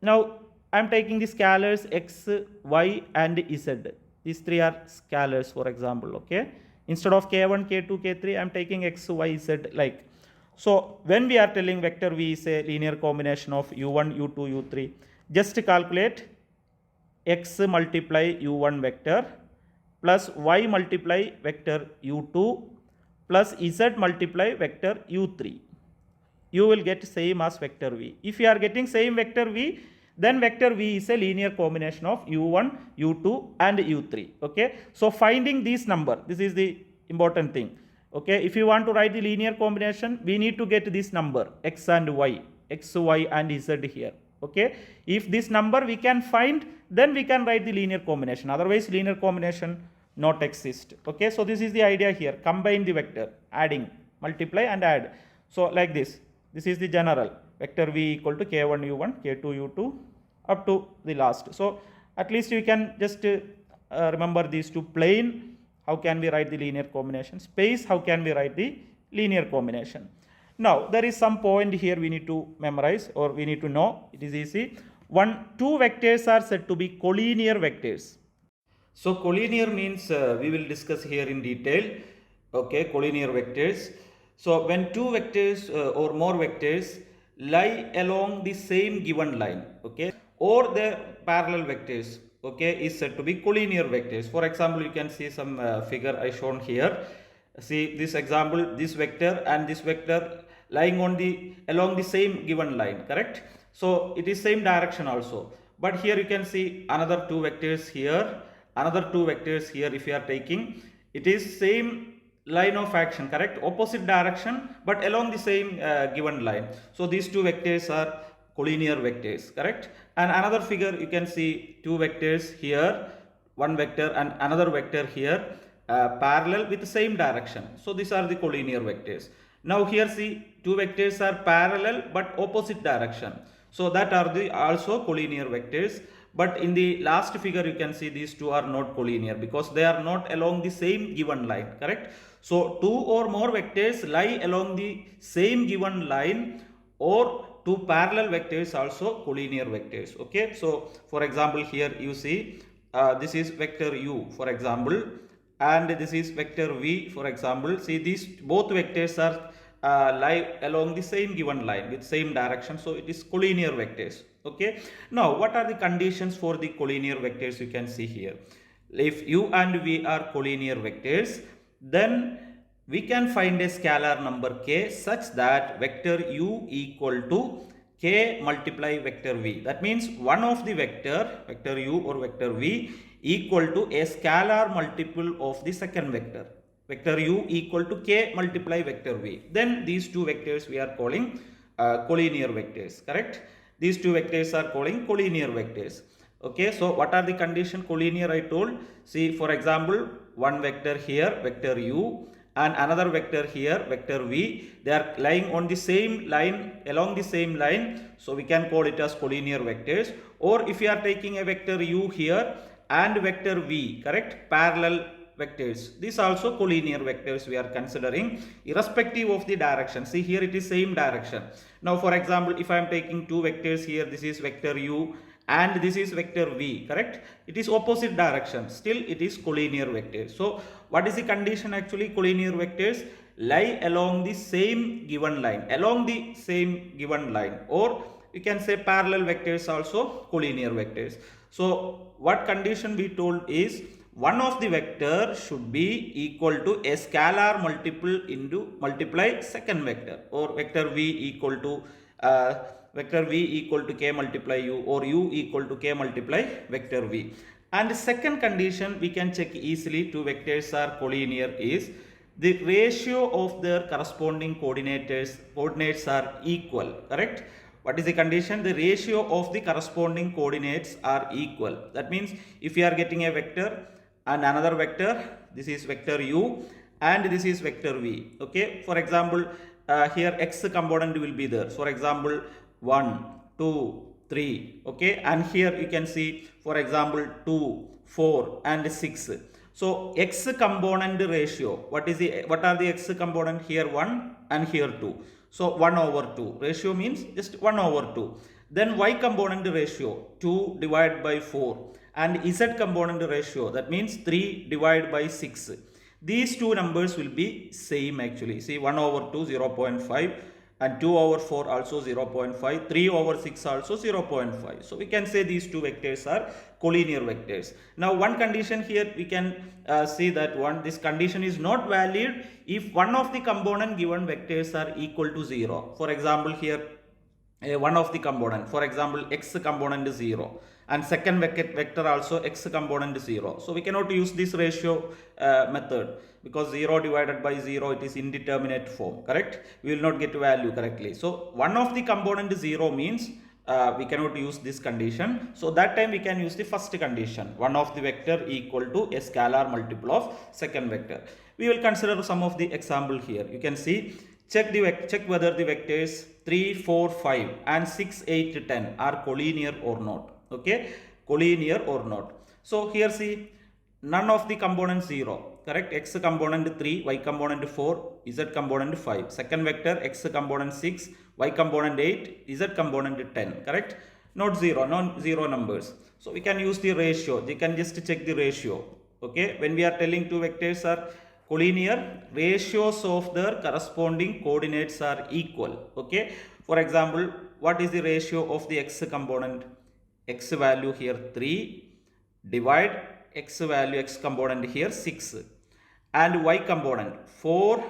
Now I am taking the scalars x, y and z. These 3 are scalars, for example, okay. Instead of k1, k2, k3, I am taking x, y, z like. So when we are telling vector v is a linear combination of u1, u2, u3, just calculate x multiply u1 vector plus y multiply vector u2 plus z multiply vector u3. You will get same as vector v. If you are getting same vector v, then vector v is a linear combination of u1, u2 and u3. Okay. So finding this number, this is the important thing. Okay. If you want to write the linear combination, we need to get this number x and y, x, y and z here. Okay. If this number we can find, then we can write the linear combination. Otherwise linear combination not exist. Okay. So this is the idea here. Combine the vector, adding, multiply and add. So like this. This is the general vector v equal to k1 u1, k2 u2 up to the last. So at least you can just remember these two. Plane, how can we write the linear combination? Space, how can we write the linear combination? Now there is some point here we need to memorize or we need to know. It is easy. Two vectors are said to be collinear vectors. So collinear means we will discuss here in detail. Okay, collinear vectors. So when two vectors or more vectors lie along the same given line, okay, or the parallel vectors, okay, is said to be collinear vectors. For example, you can see some figure I shown here. See this example, this vector and this vector lying on the along the same given line, correct? So it is same direction also. But here you can see another two vectors here, another two vectors here. If you are taking, it is same line of action, correct? Opposite direction, but along the same given line. So these two vectors are collinear vectors, correct? And another figure you can see two vectors here, one vector and another vector here, parallel with the same direction. So these are the collinear vectors. Now here see two vectors are parallel but opposite direction. So that are the also collinear vectors. But in the last figure you can see these two are not collinear because they are not along the same given line, correct? So two or more vectors lie along the same given line, or two parallel vectors also collinear vectors, okay? So for example, here you see this is vector u, for example, and this is vector v, for example. See these both vectors are lie along the same given line with same direction, so it is collinear vectors, okay? Now what are the conditions for the collinear vectors? You can see here, if u and v are collinear vectors, then we can find a scalar number k such that vector u equal to k multiply vector v. That means one of the vector u or vector v equal to a scalar multiple of the second vector. Vector u equal to k multiply vector v. Then these two vectors we are calling collinear vectors, correct? These two vectors are calling collinear vectors. Okay, so what are the condition collinear I told? See, for example, one vector here, vector u, and another vector here, vector v. They are lying on the same line, along the same line. So we can call it as collinear vectors. Or if you are taking a vector u here and vector v, correct? Parallel vectors. These also collinear vectors we are considering irrespective of the direction. See here it is same direction. Now for example, if I am taking two vectors here, this is vector u and this is vector v, correct? It is opposite direction, still it is collinear vectors. So what is the condition actually? Collinear vectors lie along the same given line, or you can say parallel vectors also collinear vectors. So what condition we told is one of the vector should be equal to a scalar multiply second vector, or vector v equal to k multiply u, or u equal to k multiply vector v. And the second condition we can check easily two vectors are collinear is the ratio of their corresponding coordinates are equal, correct? What is the condition? The ratio of the corresponding coordinates are equal. That means if you are getting a vector and another vector, this is vector u and this is vector v, okay? For example, here x component will be there. For example, 1, 2, 3, okay? And here you can see, for example, 2, 4 and 6. So x component ratio, what are the x component? Here 1 and here 2. So 1 over 2. Ratio means just 1 over 2. Then y component ratio, 2 divided by 4. And z component ratio, that means 3 divided by 6. These two numbers will be same actually. See 1 over 2, 0.5. And 2 over 4 also 0.5, 3 over 6 also 0.5. So we can say these two vectors are collinear vectors. Now one condition here we can see that this condition is not valid if one of the component given vectors are equal to 0. For example, here one of the component, for example, x component is 0 and second vector also x component is 0. So we cannot use this ratio method because 0 divided by 0 it is indeterminate form, correct? We will not get value correctly. So one of the component is 0 means we cannot use this condition. So that time we can use the first condition, one of the vector equal to a scalar multiple of second vector. We will consider some of the example here. You can see, check whether the vectors 3, 4, 5 and 6, 8, 10 are collinear or not. Okay, collinear or not. So here see, none of the components 0, correct? X component 3, y component 4, z component 5. Second vector x component 6, y component 8, z component 10, correct? Not 0, non-zero numbers. So we can use the ratio. You can just check the ratio. Okay, when we are telling two vectors are collinear, ratios of their corresponding coordinates are equal. Okay, for example, what is the ratio of the x component? X value here 3 divide x value, x component here 6, and y component 4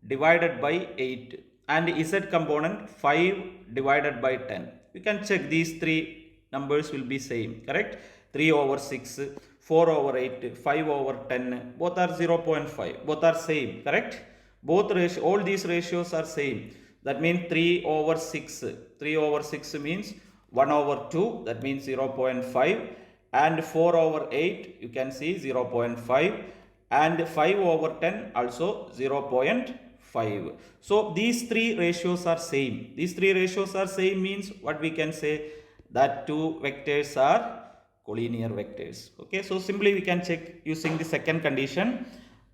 divided by 8, and z component 5 divided by 10. You can check these three numbers will be same, correct? 3 over 6, 4 over 8, 5 over 10, both are 0.5, both are same, correct? Both ratio, all these ratios are same. That means 3 over 6, 3 over 6 means 1 over 2, that means 0.5, and 4 over 8 you can see 0.5, and 5 over 10 also 0.5. So these three ratios are same. These three ratios are same means what we can say, that two vectors are collinear vectors. Okay, so simply we can check using the second condition.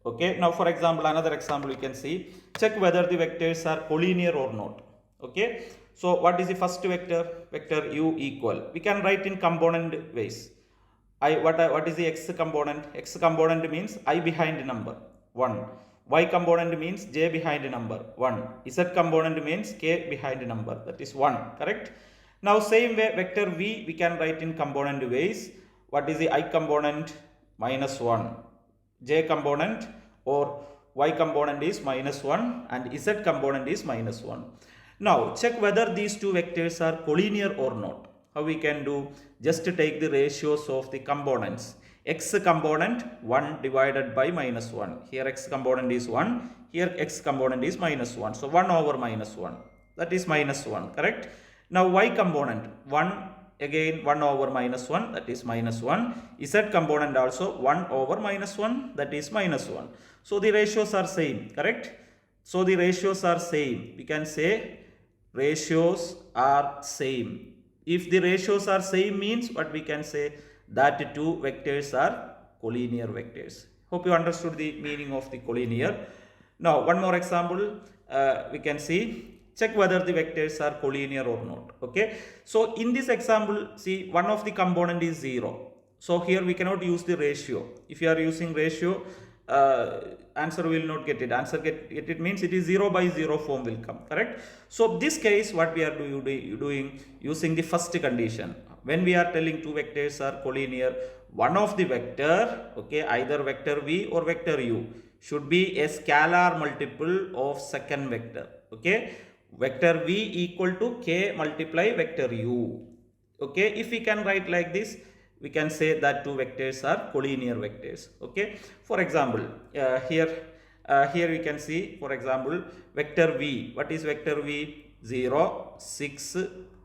Okay, now for example, another example we can see, check whether the vectors are collinear or not. Okay, so what is the first vector? Vector u equal, we can write in component ways. What is the x component? X component means I behind number 1. Y component means j behind number 1. Z component means k behind number, that is 1, correct? Now same way vector v we can write in component ways. What is the I component? Minus 1. J component or y component is minus 1 and z component is minus 1. Now check whether these two vectors are collinear or not. How we can do? Just take the ratios of the components. X component 1 divided by minus 1. Here x component is 1. Here x component is minus 1. So 1 over minus 1. That is minus 1. Correct? Now y component 1. Again 1 over minus 1. That is minus 1. Z component also 1 over minus 1. That is minus 1. So the ratios are same. Correct? So the ratios are same. We can say ratios are same. If the ratios are same means what we can say, that two vectors are collinear vectors. Hope you understood the meaning of the collinear. Now one more example we can see, check whether the vectors are collinear or not. Okay, so in this example, see, one of the component is 0. So here we cannot use the ratio. If you are using ratio, answer will not get it. Answer get it means it is 0 by 0 form will come, correct? So this case what we are doing using the first condition. When we are telling two vectors are collinear, one of the vector, okay, either vector v or vector u, should be a scalar multiple of second vector. Okay, vector v equal to k multiply vector u. Okay, if we can write like this, we can say that two vectors are collinear vectors. Okay, for example, here we can see, for example, vector v. What is vector v? 0, 6,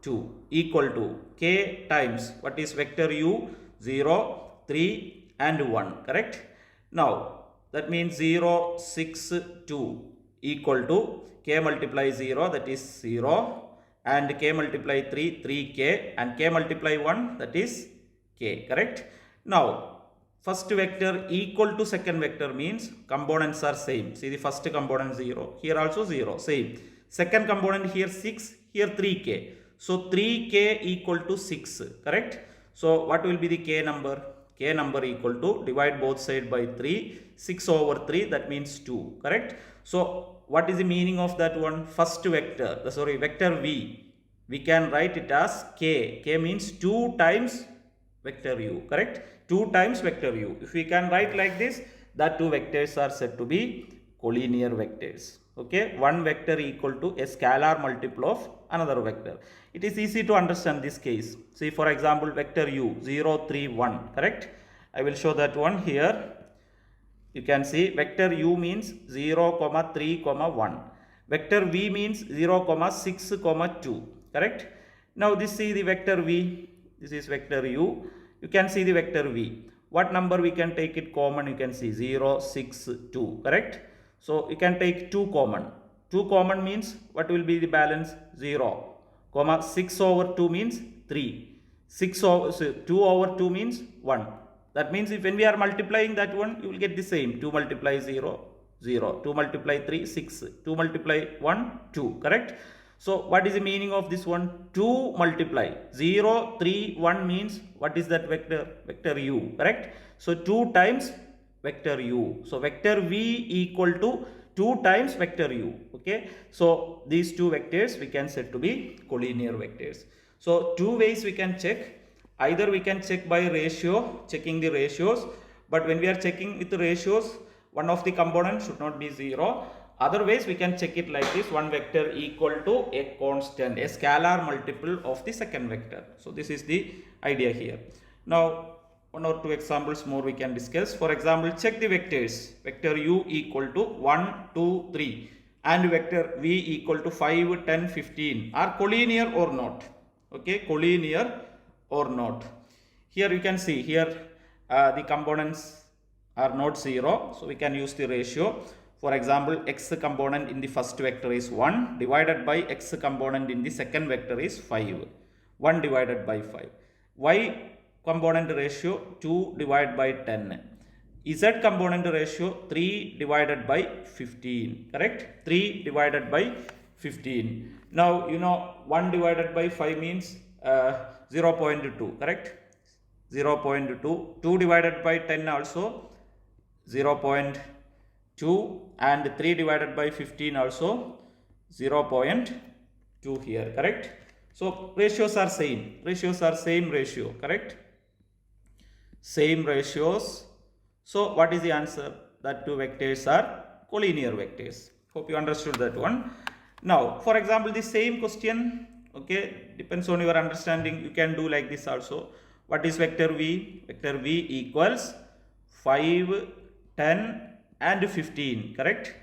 2 equal to k times what is vector u? 0, 3 and 1, correct? Now that means 0, 6, 2 equal to k multiply 0, that is 0, and k multiply 3, 3k, and k multiply 1, that is k, correct? Now first vector equal to second vector means components are same. See, the first component 0, here also 0, same. Second component here 6, here 3k. So 3k equal to 6, correct? So what will be the k number? K number equal to, divide both sides by 3, 6 over 3, that means 2, correct? So what is the meaning of that one? First vector, vector v, we can write it as k. K means 2 times vector u, correct? 2 times vector u. If we can write like this, that two vectors are said to be collinear vectors. Okay, one vector equal to a scalar multiple of another vector. It is easy to understand this case. See, for example, vector u 0, 3, 1, correct? I will show that one here. You can see vector u means 0, 3, 1. Vector v means 0, 6, 2, correct? Now this is the vector v. This is vector u. You can see the vector v. What number we can take it common? You can see 0, 6, 2, correct? So you can take 2 common. 2 common means what will be the balance? 0, 6 over 2 means 3. 2 over 2 means 1. That means if when we are multiplying that one, you will get the same. 2 multiply 0, 0. 2 multiply 3, 6. 2 multiply 1, 2, correct? So what is the meaning of this one? 2 multiply 0, 3, 1 means what is that vector? Vector u, correct? So 2 times vector u. So vector v equal to 2 times vector u. Okay, so these two vectors we can set to be collinear vectors. So two ways we can check. Either we can check by ratio, checking the ratios, but when we are checking with the ratios, one of the components should not be 0. Otherwise, we can check it like this: one vector equal to a constant, a scalar multiple of the second vector. So this is the idea here. Now, one or two examples more we can discuss. For example, check the vectors. Vector u equal to 1, 2, 3 and vector v equal to 5, 10, 15 are collinear or not. Okay, collinear or not. Here you can see here the components are not 0, so we can use the ratio. For example, x component in the first vector is 1 divided by x component in the second vector is 5. 1 divided by 5. Y component ratio 2 divided by 10. Z component ratio 3 divided by 15. Correct? 3 divided by 15. Now, you know 1 divided by 5 means 0.2. Correct? 0.2. 2 divided by 10 also 0.2 and 3 divided by 15 also 0.2 here. Correct? So ratios are same. Ratios are same ratio. Correct? Same ratios. So what is the answer? That two vectors are collinear vectors. Hope you understood that one. Now, for example, the same question, okay, depends on your understanding. You can do like this also. What is vector v? Vector v equals 5, 10 and 15. Correct?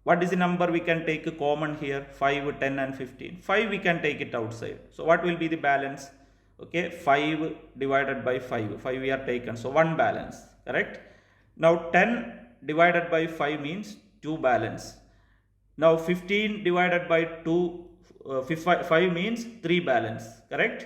What is the number we can take common here? 5, 10 and 15. 5 we can take it outside. So what will be the balance? Okay, 5 divided by 5. 5 we are taken. So 1 balance. Correct? Now 10 divided by 5 means 2 balance. Now 15 divided by 5 means 3 balance. Correct?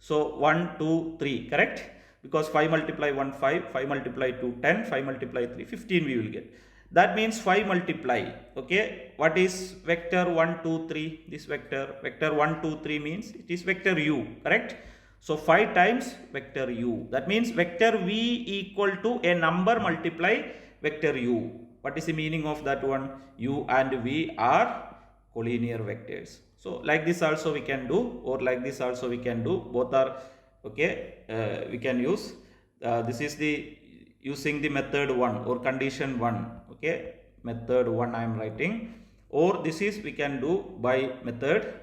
So 1, 2, 3. Correct? Because 5 multiply 1, 5. 5 multiply 2, 10. 5 multiply 3, 15 we will get. That means 5 multiply. Okay. What is vector 1, 2, 3? This vector 1, 2, 3 means it is vector u. Correct? So 5 times vector u. That means vector v equal to a number multiply vector u. What is the meaning of that one? U and v are collinear vectors. So like this also we can do, or like this also we can do. Both are okay. We can use. This is the using the method 1 or condition 1. Okay, method 1 I am writing. Or this is we can do by method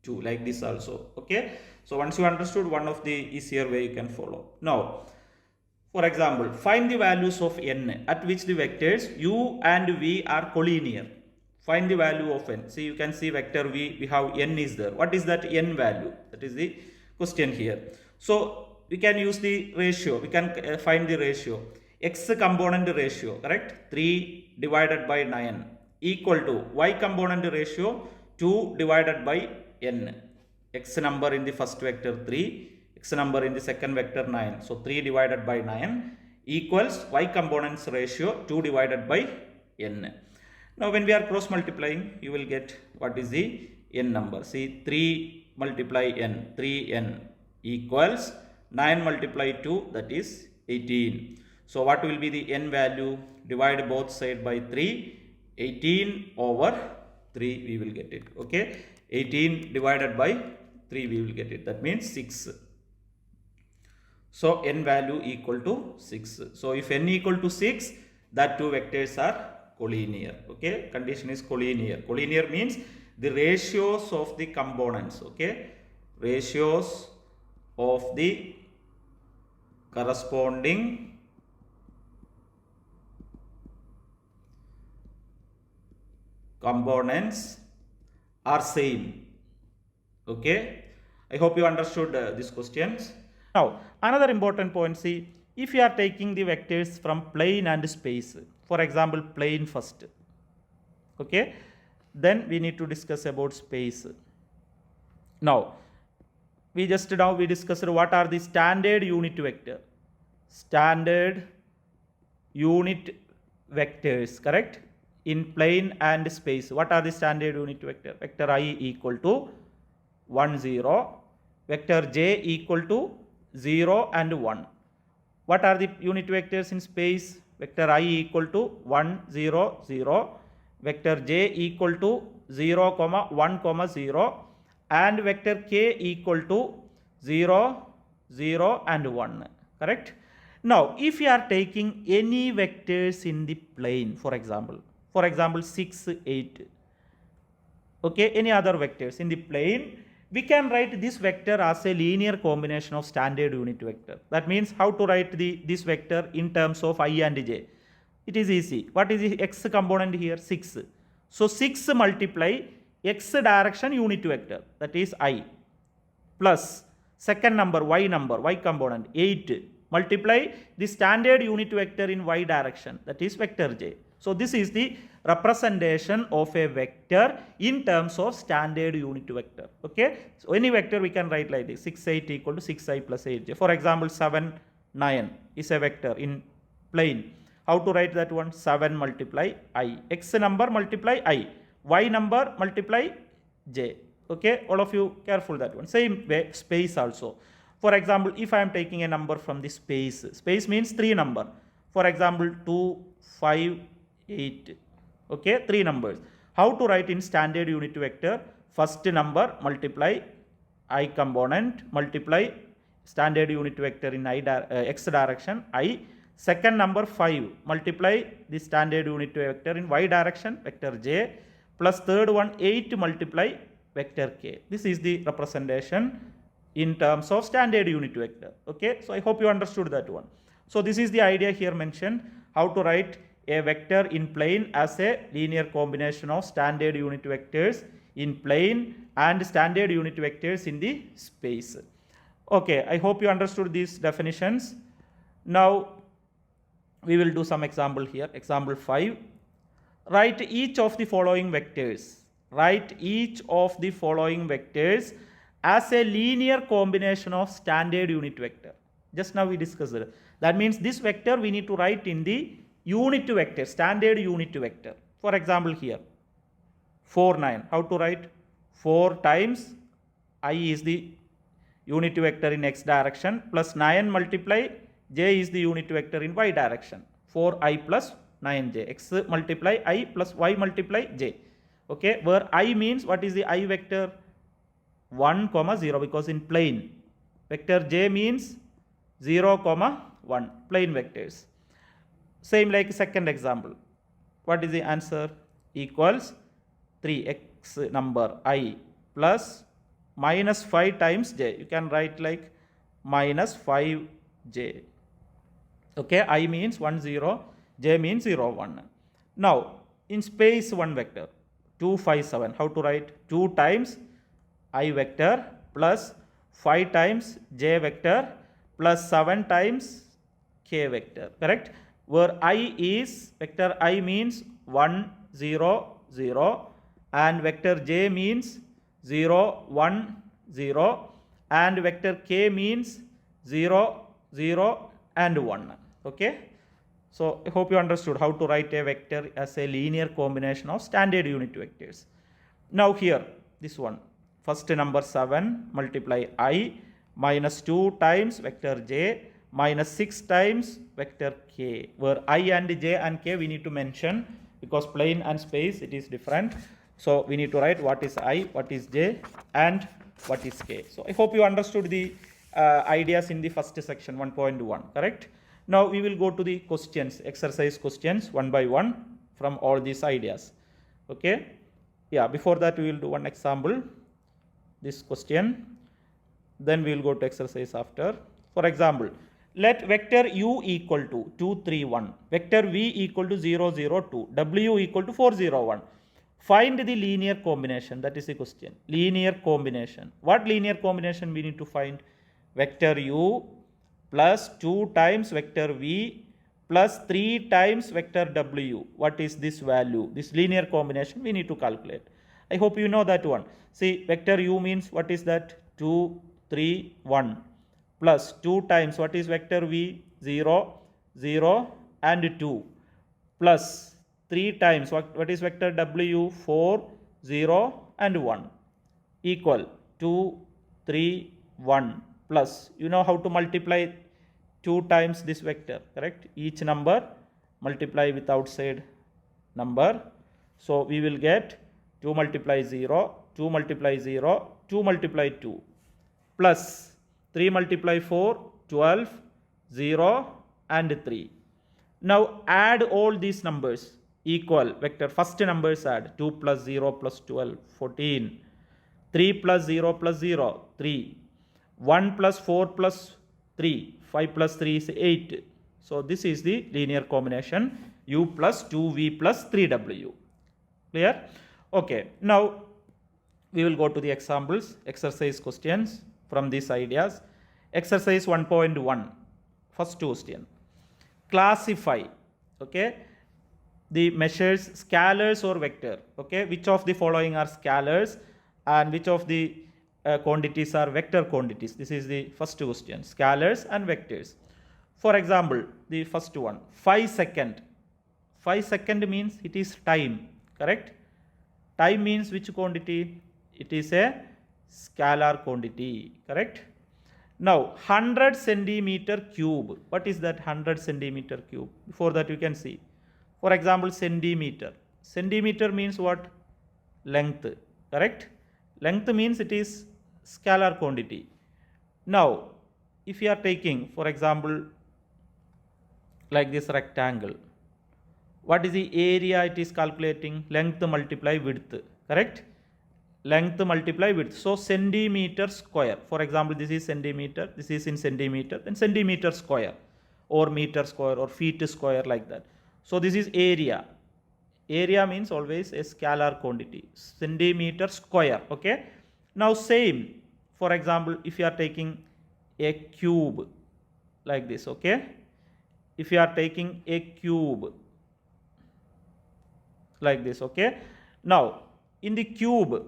2, like this also. Okay. So once you understood, one of the easier way you can follow. Now, for example, find the values of n at which the vectors u and v are collinear. Find the value of n. See, you can see vector v, we have n is there. What is that n value? That is the question here. So we can use the ratio. We can find the ratio. X component ratio, correct? 3 divided by 9 equal to y component ratio 2 divided by n. X number in the first vector 3, x number in the second vector 9. So 3 divided by 9 equals y components ratio 2 divided by n. Now when we are cross multiplying, you will get what is the n number. See, 3 multiply n, 3n equals 9 multiply 2, that is 18. So what will be the n value? Divide both sides by 3. 18 over 3 we will get it. Okay. 18 divided by 3 we will get it. That means 6. So n value equal to 6. So if n equal to 6, that two vectors are collinear. Okay. Condition is collinear. Collinear means the ratios of the components. Okay. Ratios of the corresponding components are same. Okay. I hope you understood these questions. Now, another important point, see, if you are taking the vectors from plane and space, for example, plane first, okay, then we need to discuss about space. Now, we discussed what are the standard unit vector. Standard unit vectors, correct? In plane and space, what are the standard unit vector? Vector I equal to 1, 0. Vector j equal to 0 and 1. What are the unit vectors in space? Vector I equal to 1, 0, 0. Vector j equal to 0, 1, 0. And vector k equal to 0, 0 and 1. Correct? Now, if you are taking any vectors in the plane, for example 6, 8, okay, any other vectors in the plane, we can write this vector as a linear combination of standard unit vector. That means how to write this vector in terms of I and j. It is easy. What is the x component here? 6. So 6 multiply x direction unit vector, that is I, plus second number y component 8 multiply the standard unit vector in y direction, that is vector j. So this is the representation of a vector in terms of standard unit vector. Okay, so any vector we can write like this: 6, 8 equal to 6i plus 8j. For example, 7, 9 is a vector in plane. How to write that one? 7 multiply I, x number multiply I, y number multiply j. Okay, all of you careful that one. Same way, space also. For example, if I am taking a number from the space means 3 number. For example, 2, 5, 8. Okay, 3 numbers. How to write in standard unit vector? First number multiply I component multiply standard unit vector in x direction I. Second number 5 multiply the standard unit vector in y direction vector j, plus third one 8 multiply vector k. This is the representation in terms of standard unit vector. Okay, so I hope you understood that one. So this is the idea here mentioned, how to write a vector in plane as a linear combination of standard unit vectors in plane and standard unit vectors in the space. Okay, I hope you understood these definitions. Now we will do some example here. Example 5. Write each of the following vectors. Write each of the following vectors as a linear combination of standard unit vector. Just now we discussed it. That means this vector we need to write in the unit vector, standard unit vector. For example here, 4, 9. How to write? 4 times I is the unit vector in x direction, plus 9 multiply j is the unit vector in y direction. 4i plus 9j. X multiply I plus y multiply j. Okay, where I means what is the I vector? 1, 0, because in plane. Vector j means 0, 1, plane vectors. Same like second example. What is the answer? Equals 3x number I plus minus 5 times j. You can write like minus 5j. Okay, I means 1, 0, j means 0, 1. Now, in space one vector, 2, 5, 7. How to write? 2 times I vector plus 5 times j vector plus 7 times k vector. Correct? Where I is, vector I means 1, 0, 0 and vector j means 0, 1, 0 and vector k means 0, 0 and 1. Okay? So I hope you understood how to write a vector as a linear combination of standard unit vectors. Now here, this one. First number 7 multiply I minus 2 times vector j minus 6 times vector k, where I and j and k we need to mention because plane and space it is different. So we need to write what is I, what is j and what is k. So I hope you understood the ideas in the first section 1.1, correct? Now we will go to the questions, exercise questions one by one from all these ideas. Okay? Yeah, before that we will do one example, this question, then we will go to exercise after. For example, let vector u equal to 2, 3, 1, vector v equal to 0, 0, 2, w equal to 4, 0, 1. Find the linear combination, that is the question. Linear combination. What linear combination we need to find? Vector u plus 2 times vector v plus 3 times vector w. What is this value? This linear combination we need to calculate. I hope you know that one. See, vector u means what is that? 2, 3, 1 plus 2 times what is vector v? 0, 0 and 2 plus 3 times what is vector w? 4, 0 and 1 equal 2, 3, 1 plus, you know how to multiply 2 times this vector, correct? Each number multiply with outside number. So we will get 2 multiply 0, 2 multiply 0, 2 multiply 2 plus 3 multiply 4, 12, 0 and 3. Now add all these numbers equal vector. First numbers add 2 plus 0 plus 12, 14. 3 plus 0 plus 0, 3. 1 plus 4 plus 3, 5 plus 3 is 8. So this is the linear combination u plus 2v plus 3w. Clear? Okay. Now we will go to the examples, exercise questions from these ideas. Exercise 1.1. First question. Classify, okay, the measures scalars or vector. Okay, which of the following are scalars and which of the quantities are vector quantities? This is the first question. Scalars and vectors. For example, the first one, 5 second. 5 second means it is time, correct? Time means which quantity? It is a scalar quantity, correct? Now 100 centimeter cube. What is that 100 centimeter cube? Before that you can see. For example, centimeter. Centimeter means what? Length, correct? Length means it is scalar quantity. Now if you are taking, for example, like this rectangle, what is the area it is calculating? Length multiply width, correct? Length multiply width. So centimeter square. For example, this is centimeter, this is in centimeter, then centimeter square or meter square or feet square, like that. So this is area. Area means always a scalar quantity. Centimeter square. Okay. Now same. For example, if you are taking a cube like this. Okay. If you are taking a cube like this. Okay. Now in the cube,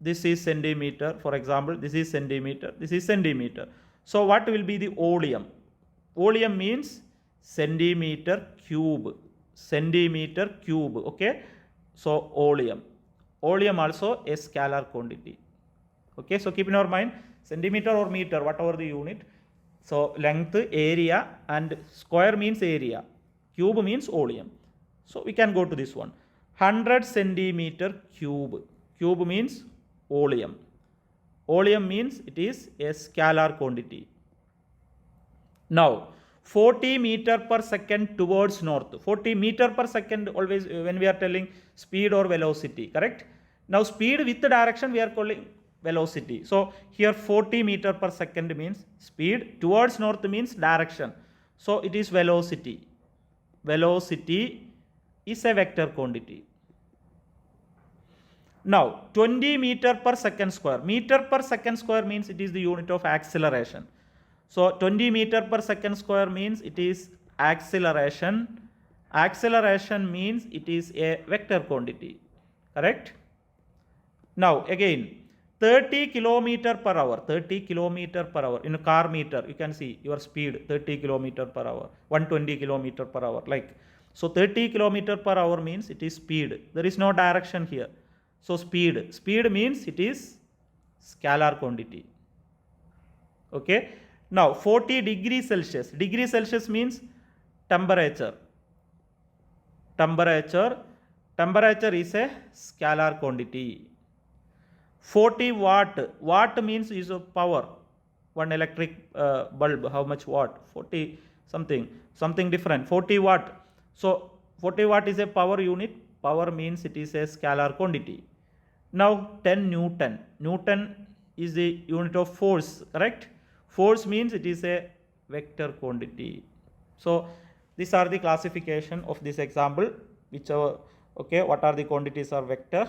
this is centimeter, for example, this is centimeter, this is centimeter. So what will be the volume? Volume means centimeter cube, centimeter cube, okay? So volume. Volume also a scalar quantity. Okay, so keep in your mind, centimeter or meter, whatever the unit. So length, area, and square means area. Cube means volume. So we can go to this one. 100 centimeter cube. Cube means volume. Volume means it is a scalar quantity. Now 40 meter per second towards north. 40 meter per second always when we are telling speed or velocity, correct? Now speed with the direction we are calling velocity. So here 40 meter per second means speed, towards north means direction. So it is velocity. Velocity is a vector quantity. Now 20 meter per second square. Meter per second square means it is the unit of acceleration. So 20 meter per second square means it is acceleration. Acceleration means it is a vector quantity. Correct? Now again 30 kilometer per hour. 30 kilometer per hour. In a car meter you can see your speed 30 kilometer per hour. 120 kilometer per hour. Like so 30 kilometer per hour means it is speed. There is no direction here. So speed. Speed means it is scalar quantity. Okay. Now 40 degrees Celsius. Degree Celsius means temperature. Temperature. Temperature is a scalar quantity. 40 watt. Watt means is of power. One electric bulb. How much watt? 40 something. Something different. 40 watt. So 40 watt is a power unit. Power means it is a scalar quantity. Now 10 Newton. Newton is the unit of force, correct? Force means it is a vector quantity. So these are the classification of this example. Whichever, okay, what are the quantities are vector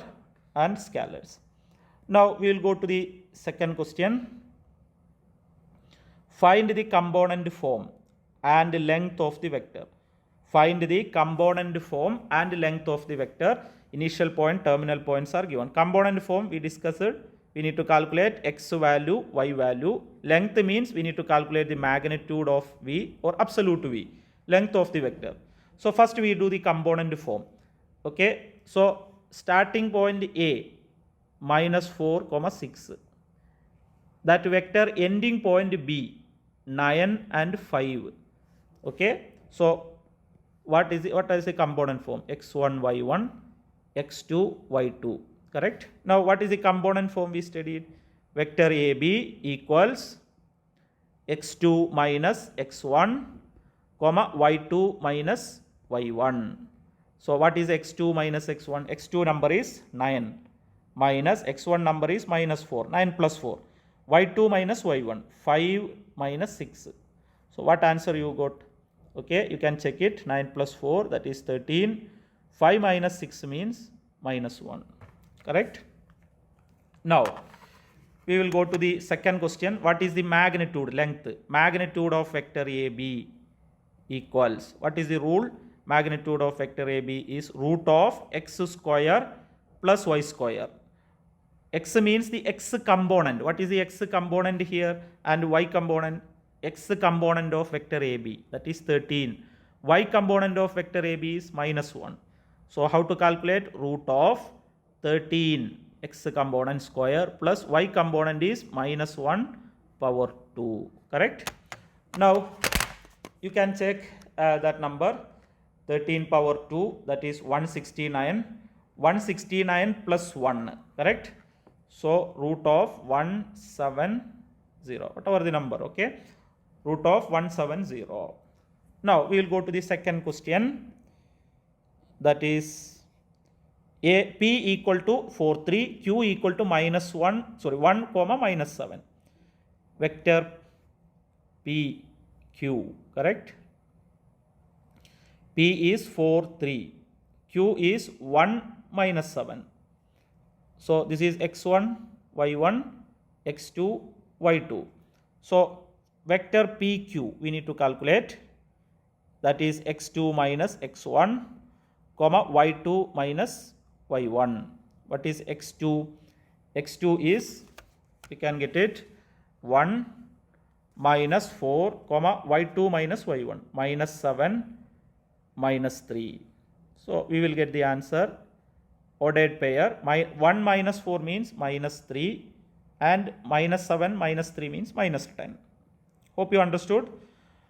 and scalars. Now we will go to the second question. Find the component form and length of the vector. Find the component form and length of the vector. Initial point, terminal points are given. Component form we discussed. We need to calculate x value, y value. Length means we need to calculate the magnitude of v or absolute v. Length of the vector. So first we do the component form. Okay. So starting point A minus 4, 6. That vector ending point B 9 and 5. Okay. So what is the component form? x1, y1, x2, y2. Correct? Now what is the component form we studied? Vector AB equals x2 minus x1, comma y2 minus y1. So what is x2 minus x1? x2 number is 9 minus x1 number is minus 4. 9 plus 4. y2 minus y1. 5 minus 6. So what answer you got? Okay, you can check it. 9 plus 4, that is 13. 5 minus 6 means minus 1. Correct? Now, we will go to the second question. What is the magnitude, length? Magnitude of vector AB equals. What is the rule? Magnitude of vector AB is root of x square plus y square. X means the x component. What is the x component here and y component? X component of vector AB, that is 13. Y component of vector AB is minus 1. So how to calculate? Root of 13 x component square plus y component is minus 1 power 2. Correct? Now you can check that number. 13 power 2, that is 169. 169 plus 1. Correct? So root of 170, whatever the number. Okay, root of 170. Now we will go to the second question. That is P equal to 4, 3, Q equal to minus 1, 1 comma minus 7. Vector P, Q, correct? P is 4, 3. Q is 1 minus 7. So this is x1, y1, x2, y2. So vector PQ we need to calculate. That is x2 minus x1, comma y2 minus y1. What is x2? x2 is, we can get it, 1 minus 4, comma y2 minus y1, minus 7 minus 3. So we will get the answer. Ordered pair. 1 minus 4 means minus 3 and minus 7 minus 3 means minus 10. Hope you understood.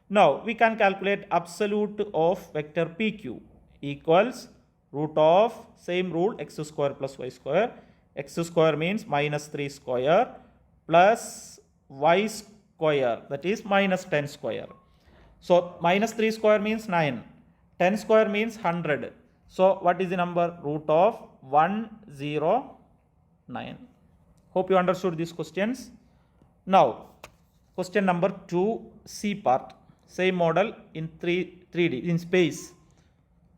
Now we can calculate absolute of vector PQ equals root of, same rule, x square plus y square. X square means minus 3 square plus y square, that is minus 10 square. So minus 3 square means 9. 10 square means 100. So what is the number? Root of 109. Hope you understood these questions. Now question number 2, C part. Same model in 3D, in space.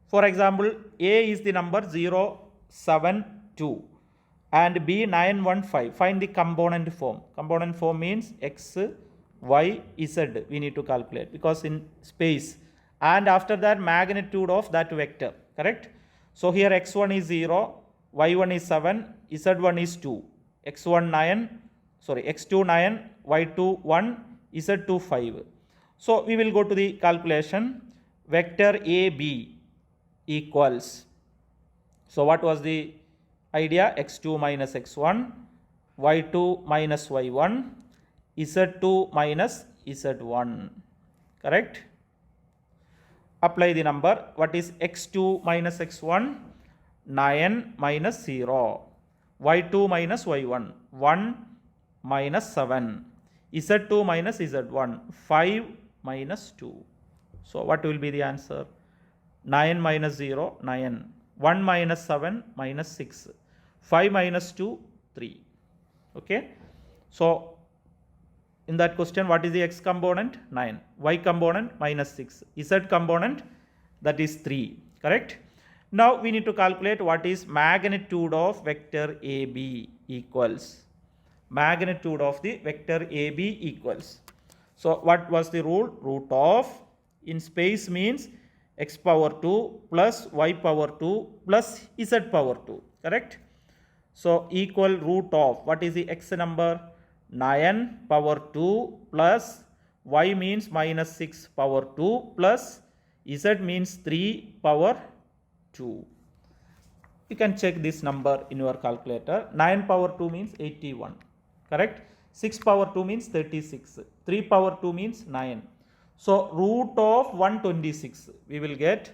For example, A is the number 0, 7, 2 and B 9, 1, 5. Find the component form. Component form means x, y, z we need to calculate because in space. And after that magnitude of that vector. Correct? So here x1 is 0, y1 is 7, z1 is 2. x1 9, x2 9, y2 1, z2 5. So we will go to the calculation. Vector AB equals. So what was the idea? x2 minus x1, y2 minus y1, z2 minus z1. Correct? Apply the number. What is x2 minus x1? 9 minus 0. y2 minus y1. 1 minus 7. z2 minus z1. 5 minus 2. So what will be the answer? 9 minus 0, 9. 1 minus 7 minus 6. 5 minus 2, 3. Okay. So in that question, what is the x component? 9. Y component? Minus 6. Z component? That is 3. Correct? Now we need to calculate what is magnitude of vector AB equals. Magnitude of the vector AB equals. So what was the rule? Root of, in space means x power 2 plus y power 2 plus z power 2. Correct? So equal root of, what is the x number? 9 power 2 plus y means minus 6 power 2 plus z means 3 power 2. You can check this number in your calculator. 9 power 2 means 81. Correct? 6 power 2 means 36. 3 power 2 means 9. So root of 126. We will get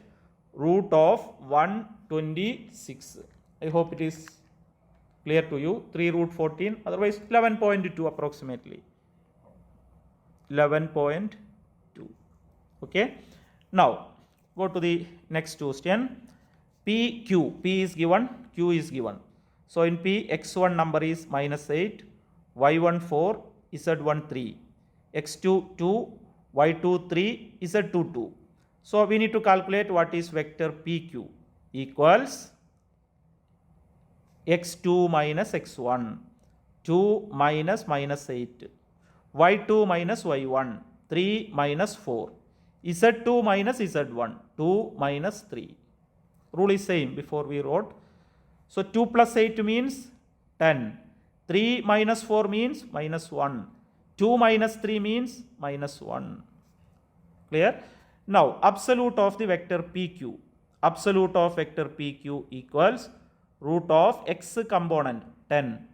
root of 126. I hope it is clear to you. 3 root 14, otherwise 11.2 approximately. 11.2. Okay. Now go to the next question. PQ. P is given, Q is given. So in P, x1 number is -8, y1 4, z1 3, x2 2, y2 3, z2 2. So we need to calculate what is vector PQ equals x2 minus x1, 2 minus -8, y2 minus y1, 3 minus 4, z2 minus z1, 2 minus 3. Rule is same before we wrote. So 2 plus 8 means 10. 3 minus 4 means -1. 2 minus 3 means -1. Clear? Now absolute of the vector PQ. Absolute of vector PQ equals root of x component 10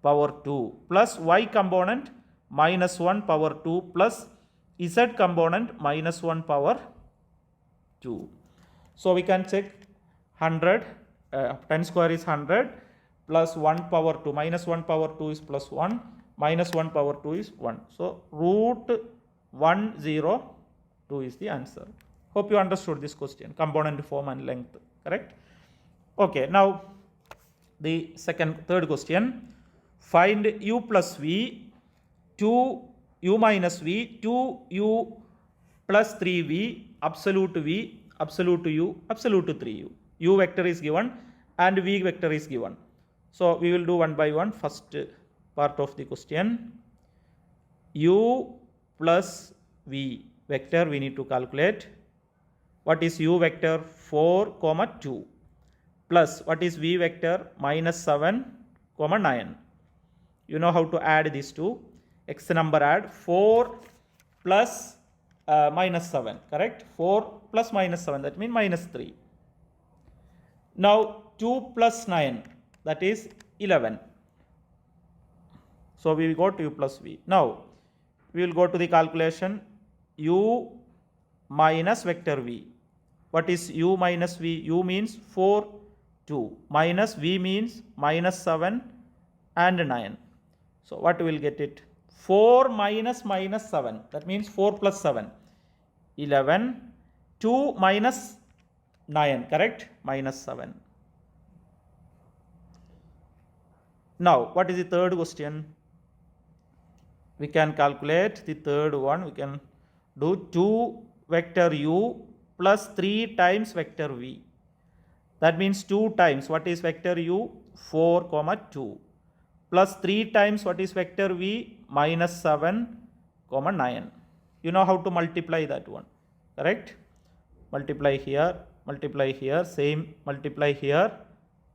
power 2 plus y component -1 power 2 plus z component -1 power 2. So we can check 100, 10 square is 100 plus 1 power 2 minus 1 power 2 is plus 1 minus 1 power 2 is 1. So root 102 is the answer. Hope you understood this question, component form and length, correct? Okay, now the third question. Find u plus v, 2u minus v, 2u plus 3v, absolute v, absolute u, absolute 3u. U vector is given and v vector is given. So we will do one by one. First part of the question. U plus v vector we need to calculate. What is u vector? 4, 2 plus what is v vector? -7, 9. You know how to add these two. X number add 4 plus -7, correct? 4 plus -7, that means -3. Now 2 plus 9, that is 11. So we will go to u plus v. Now we will go to the calculation. U minus vector v. What is u minus v? U means 4, 2. Minus v means -7 and 9. So what we will get it? 4 minus -7. That means 4 plus 7. 11. 2 minus 9, correct? -7. Now what is the third question? We can calculate the third one. We can do 2 vector u plus 3 times vector v. That means 2 times what is vector u? 4, 2 plus 3 times what is vector v? -7, 9. You know how to multiply that one, correct? Multiply here, same multiply here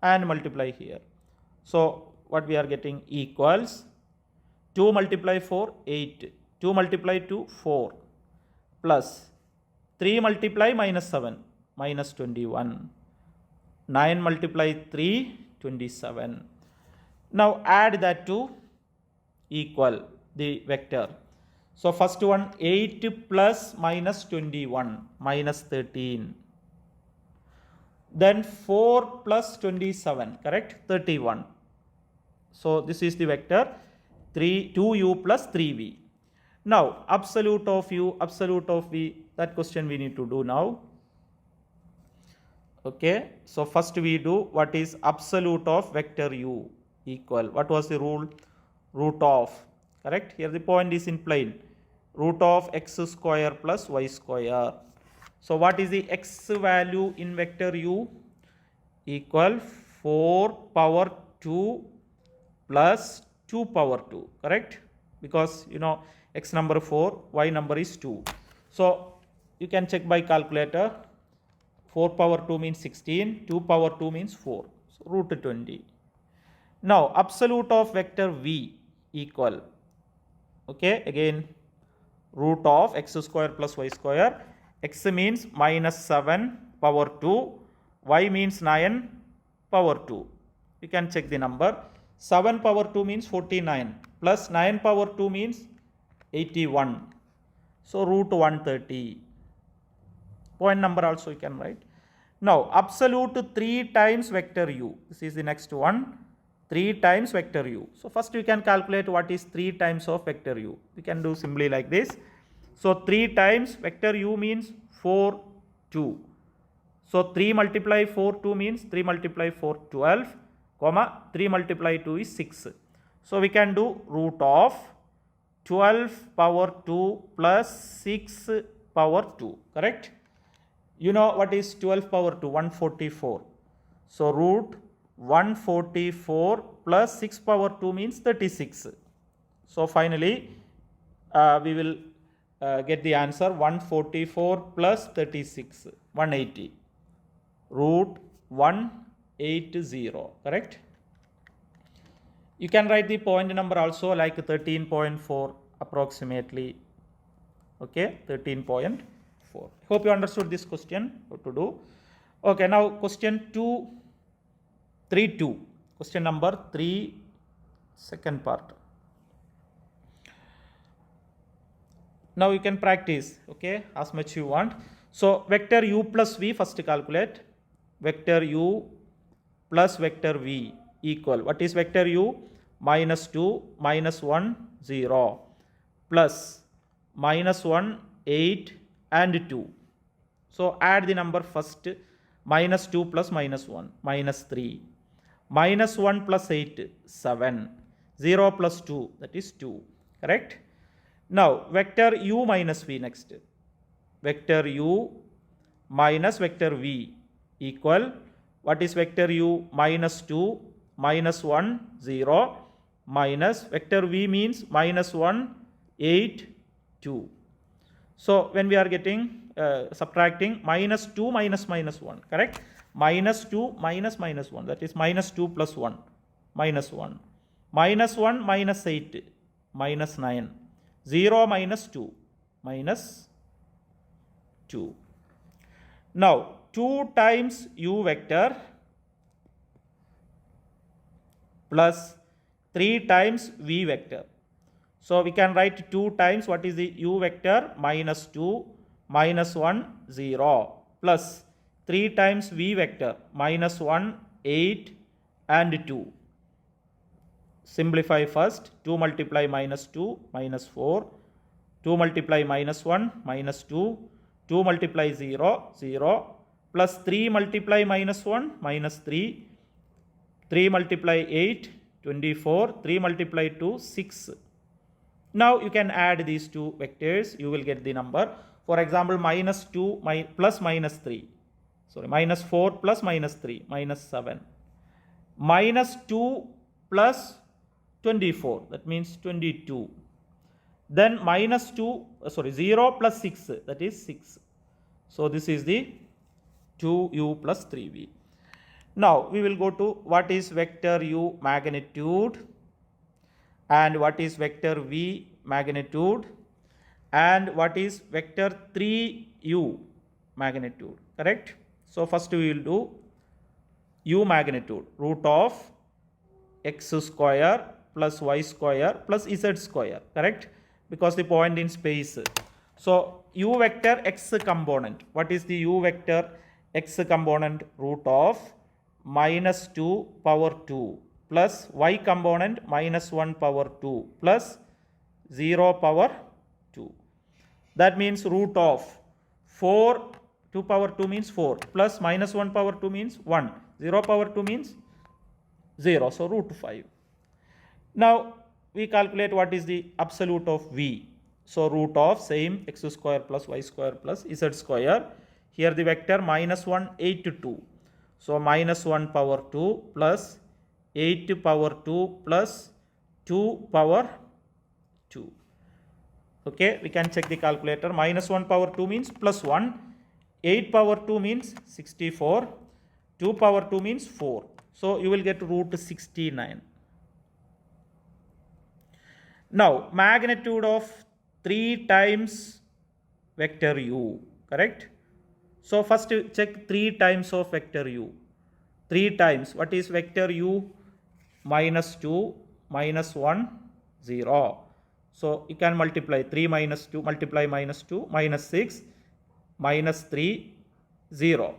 and multiply here. So what we are getting equals 2 multiply 4, 8. 2 multiply 2, 4 plus 3 multiply -7, -21. 9 multiply 3, 27. Now add that to equal the vector. So first one 8 plus -21, -13. Then 4 plus 27, correct? 31. So this is the vector 2u plus 3v. Now absolute of u, absolute of v, that question we need to do now. Okay, so first we do what is absolute of vector u equal. What was the rule? Root of, correct? Here the point is in plane. Root of x square plus y square. So what is the x value in vector u? Equal 4 power 2 plus 2 power 2, correct? Because you know x number 4, y number is 2. So you can check by calculator. 4 power 2 means 16, 2 power 2 means 4. So root 20. Now absolute of vector v equal, okay, again root of x square plus y square. X means -7 power 2, y means 9 power 2. You can check the number. 7 power 2 means 49 plus 9 power 2 means 81. So root 130. Point number also you can write. Now absolute 3 times vector u. This is the next one. 3 times vector u. So first we can calculate what is 3 times of vector u. We can do simply like this. So 3 times vector u means 4, 2. So 3 multiply 4, 2 means 3 multiply 4, 12, comma 3 multiply 2 is 6. So we can do root of 12 power 2 plus 6 power 2, correct? You know what is 12 power 2? 144. So root 144 plus 6 power 2 means 36. So finally we will get the answer 144 plus 36, 180. Root 180, correct? You can write the point number also like 13.4 approximately. Okay, 13.4. Hope you understood this question, what to do. Okay, now question 3.2. Question number 3, second part. Now you can practice, okay, as much you want. So vector u plus v first calculate. Vector u plus vector v equal, what is vector u? Minus 2, minus 1, 0, plus minus 1, 8 and 2. So add the number first, minus 2 plus minus 1, minus 3, minus 1 plus 8, 7, 0 plus 2, that is 2, correct? Now vector u minus v next. Vector u minus vector v equal, what is vector u? Minus 2, minus 1, 0, minus vector v means minus 1, 8, 2. So when we are getting subtracting minus 2 minus minus 1, correct? Minus 2 minus minus 1, that is minus 2 plus 1, minus 1. Minus 1 minus 8, minus 9. 0 minus 2, minus 2. Now 2 times u vector plus 3 times v vector. So we can write 2 times, what is the u vector? Minus 2, minus 1, 0, plus 3 times v vector, minus 1, 8 and 2. Simplify first, 2 multiply minus 2, minus 4, 2 multiply minus 1, minus 2, 2 multiply 0, 0, plus 3 multiply minus 1, minus 3, 3 multiply 8, 24, 3 multiply 2, 6. Now you can add these two vectors, you will get the number. For example, minus 2 plus minus 3, sorry, minus 4 plus minus 3, minus 7. Minus 2 plus 24, that means 22. Then minus 2, 0 plus 6, that is 6. So this is the 2u plus 3v. Now we will go to what is vector u magnitude and what is vector v magnitude and what is vector 3u magnitude, correct? So first we will do u magnitude, root of x square plus y square plus z square, correct? Because the point in space. So u vector x component, what is the u vector x component? Root of minus 2 power 2 plus y component minus 1 power 2 plus 0 power 2. That means root of 4, 2 power 2 means 4 plus minus 1 power 2 means 1, 0 power 2 means 0, so root 5. Now we calculate what is the absolute of v. So root of same x square plus y square plus z square. Here the vector minus 1, 8 to 2. So minus 1 power 2 plus 8 power 2 plus 2 power 2. Okay, we can check the calculator. Minus 1 power 2 means plus 1. 8 power 2 means 64. 2 power 2 means 4. So you will get root 69. Now magnitude of 3 times vector u, correct? So first check 3 times of vector u. 3 times, what is vector u? Minus 2, minus 1, 0. So you can multiply 3 minus 2, multiply minus 2, minus 6, minus 3, 0.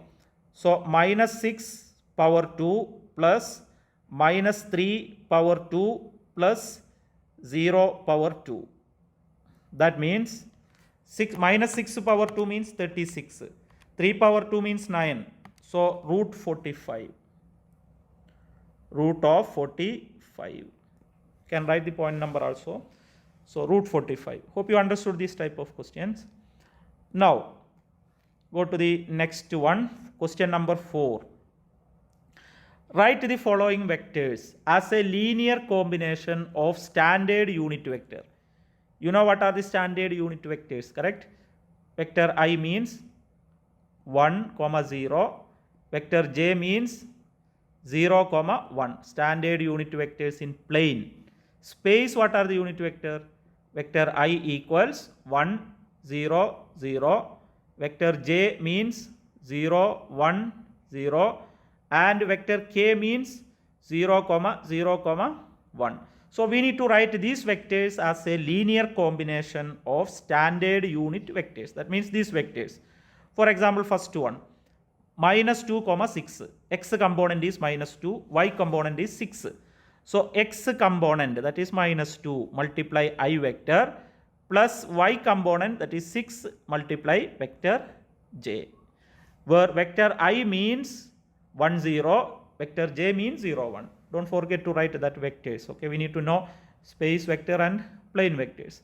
So minus 6 power 2 plus minus 3 power 2 plus 0 power 2. That means 6 minus 6 power 2 means 36. 3 power 2 means 9. So root 45. Root of 45. Can write the point number also. So root 45. Hope you understood this type of questions. Now go to the next one. Question number 4. Write the following vectors as a linear combination of standard unit vector. You know what are the standard unit vectors, correct? Vector I means 1, 0. Vector j means 0, 1. Standard unit vectors in plane. Space, what are the unit vector? Vector I equals 1, 0, 0. Vector j means 0, 1, 0. And vector k means 0, 0, 1. So we need to write these vectors as a linear combination of standard unit vectors. That means these vectors. For example, first one, minus 2, 6. X component is minus 2, y component is 6. So x component, that is minus 2, multiply I vector, plus y component, that is 6, multiply vector j. Where vector I means 1, 0, vector j means 0, 1. Don't forget to write that vectors. Okay, we need to know space vector and plane vectors.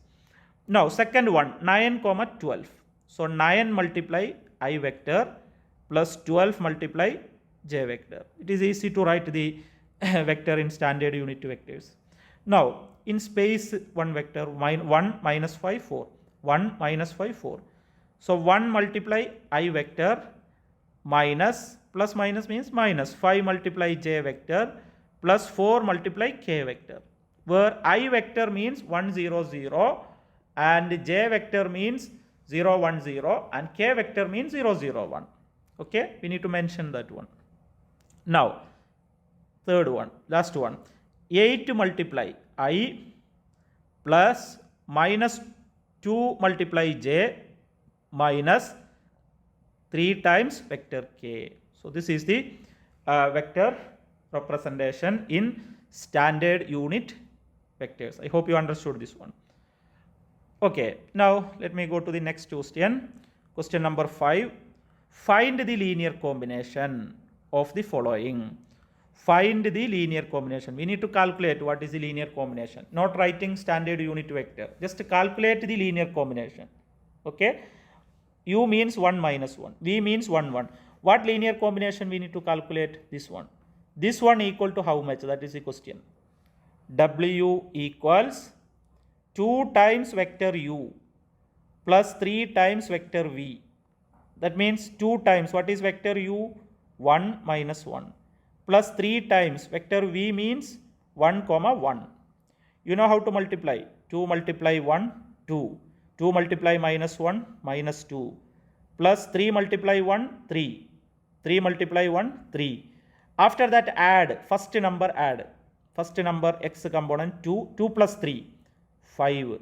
Now second one, 9, 12. So 9 multiply I vector plus 12 multiply j vector. It is easy to write the vector in standard unit vectors. Now in space one vector, 1 minus 5, 4. 1 minus 5, 4. So 1 multiply I vector minus, plus minus means minus, 5 multiply j vector plus 4 multiply k vector, where I vector means 1, 0, 0 and j vector means 0, 1, 0 and k vector means 0, 0, 1. Okay, we need to mention that one. Now third one, last one, 8 multiply I plus minus 2 multiply j minus 3 times vector k. So this is the vector representation in standard unit vectors. I hope you understood this one. Okay, now let me go to the next question. Question number 5. Find the linear combination of the following. Find the linear combination. We need to calculate what is the linear combination. Not writing standard unit vector. Just calculate the linear combination. Okay. U means 1 minus 1. V means 1, 1. What linear combination we need to calculate? This one. This one equal to how much? That is the question. W equals 2 times vector u plus 3 times vector v. That means 2 times, what is vector u? 1 minus 1. Plus 3 times vector v means 1, 1. You know how to multiply. 2 multiply 1, 2. 2 multiply minus 1, minus 2. Plus 3 multiply 1, 3. 3 multiply 1, 3. After that add, first number add. First number x component 2, 2 plus 3, 5.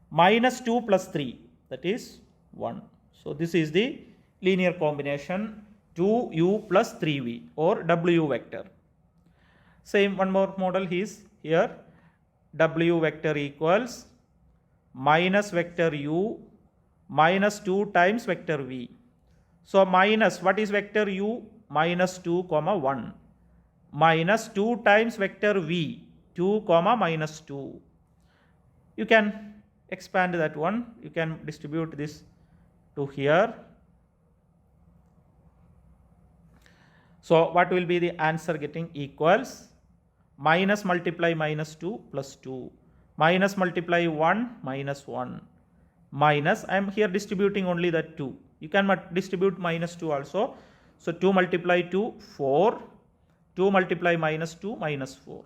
Minus 2 plus 3, that is 1. So this is the linear combination 2u plus 3v or w vector. Same one more model is here. W vector equals minus vector u minus 2 times vector v. So minus, what is vector u? Minus 2, 1. Minus 2 times vector v, 2, minus 2. You can expand that one. You can distribute this to here. So what will be the answer getting? Equals minus multiply minus 2 plus 2. Minus multiply 1 minus 1. Minus, I am here distributing only that 2. You can distribute minus 2 also. So 2 multiply 2, 4. 2 multiply minus 2, minus 4.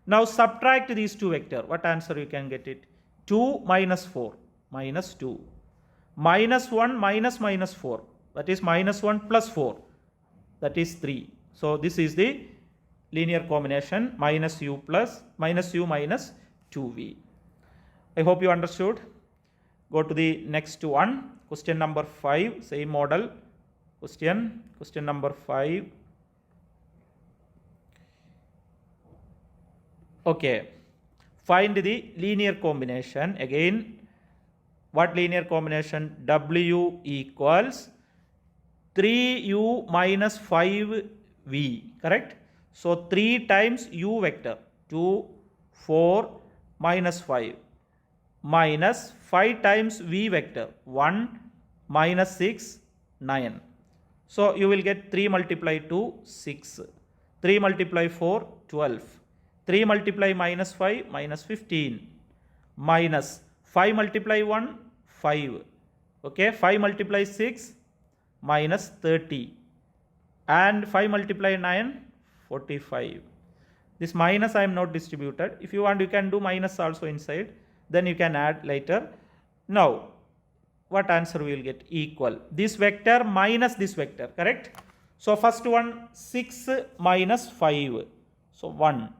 Now subtract these two vector. What answer you can get it? 2 minus 4, minus 2. Minus 1 minus minus 4. That is minus 1 plus 4. That is 3. So this is the linear combination minus u minus 2v. I hope you understood. Go to the next one. Question number 5. Same model. Question number 5. Okay. Find the linear combination. Again, what linear combination? W equals 3u minus 5v, correct? So 3 times u vector, 2, 4, minus 5, minus 5 times v vector, 1, minus 6, 9. So you will get 3 multiply 2, 6, 3 multiply 4, 12, 3 multiply minus 5, minus 15, minus 5 multiply 1, 5, okay, 5 multiply 6, minus 30, and 5 multiply 9, 45. This minus I am not distributed. If you want, you can do minus also inside, then you can add later. Now what answer we will get? Equal this vector minus this vector, correct? So first one, 6 minus 5, so 1.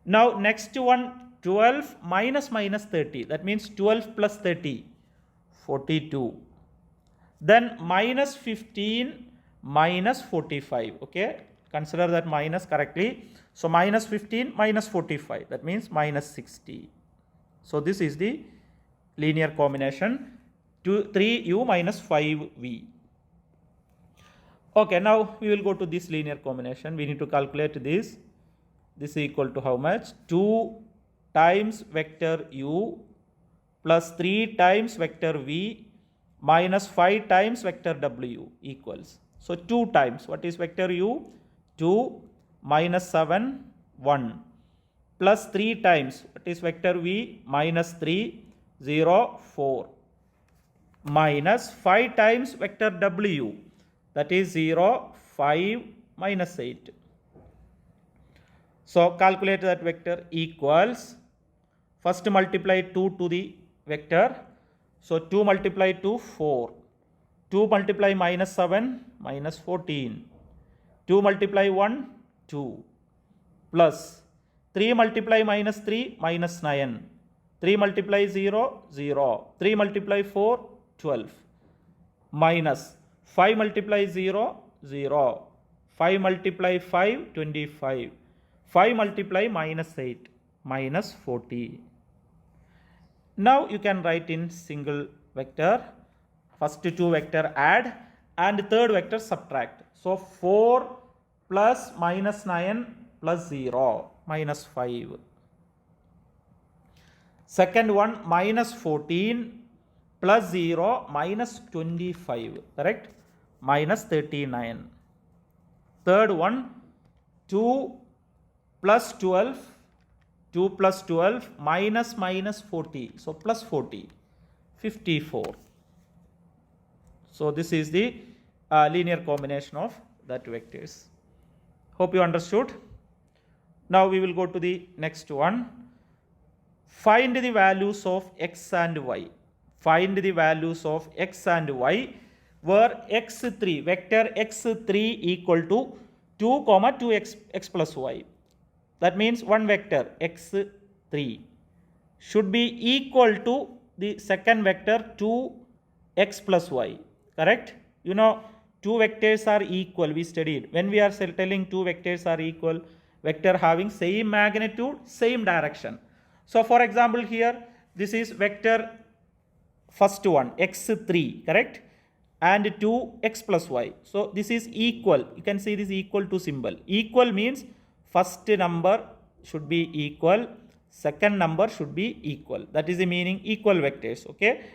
Now next one, 12 minus 30, that means 12 plus 30, 42. Then minus 15 minus 45, okay, consider that minus correctly. So minus 15 minus 45, that means minus 60. So this is the linear combination 3u minus 5v. Okay, now we will go to this linear combination. We need to calculate this. This is equal to how much? 2 times vector u plus 3 times vector v minus 5 times vector w equals. So 2 times, what is vector u? 2 minus 7, 1, plus 3 times, what is vector v? Minus 3, 0, 4, minus 5 times vector w, that is 0, 5, minus 8. So calculate that vector equals, first multiply 2 to the vector. So 2 multiply 2, 4. 2 multiply minus 7, minus 14. 2 multiply 1, 2. Plus 3 multiply minus 3, minus 9. 3 multiply 0, 0. 3 multiply 4, 12. Minus 5 multiply 0, 0. 5 multiply 5, 25. 5 multiply minus 8, minus 40. Now you can write in single vector. First 2 vector add and third vector subtract. So 4 plus minus 9 plus 0, minus 5. Second one, minus 14 plus 0, minus 25, correct? Minus 39. Third one, 2 plus 12, 2 plus 12 minus minus 40, so plus 40, 54. So this is the linear combination of that vectors. Hope you understood. Now we will go to the next one. Find the values of x and y. Find the values of x and y where x3, vector x3 equal to 2 comma 2x x plus y. That means one vector x3 should be equal to the second vector 2x plus y, correct? You know, two vectors are equal, we studied. When we are telling two vectors are equal, vector having same magnitude, same direction. So for example here, this is vector first one, x3, correct? And 2x plus y. So this is equal. You can see this equal to symbol. Equal means first number should be equal, second number should be equal. That is the meaning equal vectors, okay?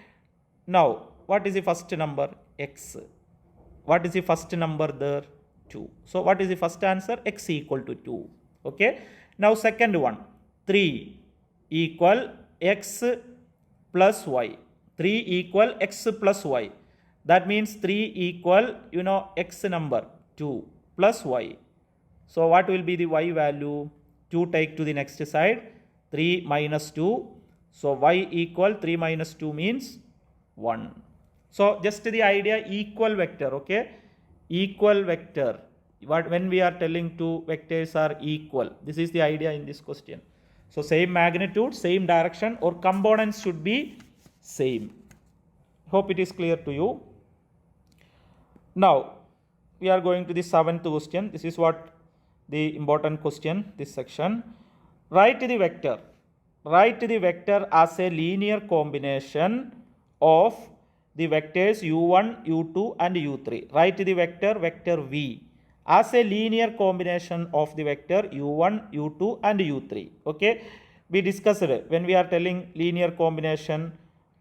Now, what is the first number? X. What is the first number there? 2. So what is the first answer? X equal to 2, okay? Now second one, 3 equal x plus y. 3 equal x plus y. That means 3 equal, you know, x number 2 plus y. So what will be the y value? 2 take to the next side, 3 minus 2. So y equal 3 minus 2 means 1. So just the idea equal vector, okay? Equal vector. When we are telling two vectors are equal, this is the idea in this question. So same magnitude, same direction, or components should be same. Hope it is clear to you. Now we are going to the 7th question. This is what the important question, this section. Write the vector. Write the vector as a linear combination of the vectors u1, u2 and u3. Write the vector v as a linear combination of the vector u1, u2 and u3. Okay, we discussed when we are telling linear combination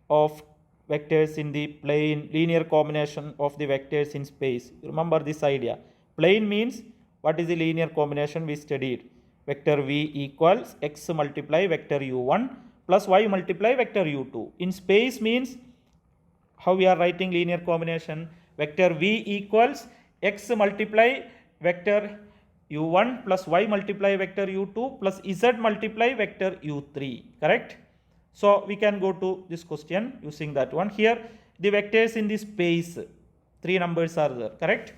of vectors in the plane, linear combination of the vectors in space. Remember this idea. Plane means what is the linear combination we studied? Vector v equals x multiply vector u1 plus y multiply vector u2. In space means how we are writing linear combination? Vector v equals x multiply vector u1 plus y multiply vector u2 plus z multiply vector u3. Correct? So we can go to this question using that one. Here the vectors in the space, 3 numbers are there. Correct?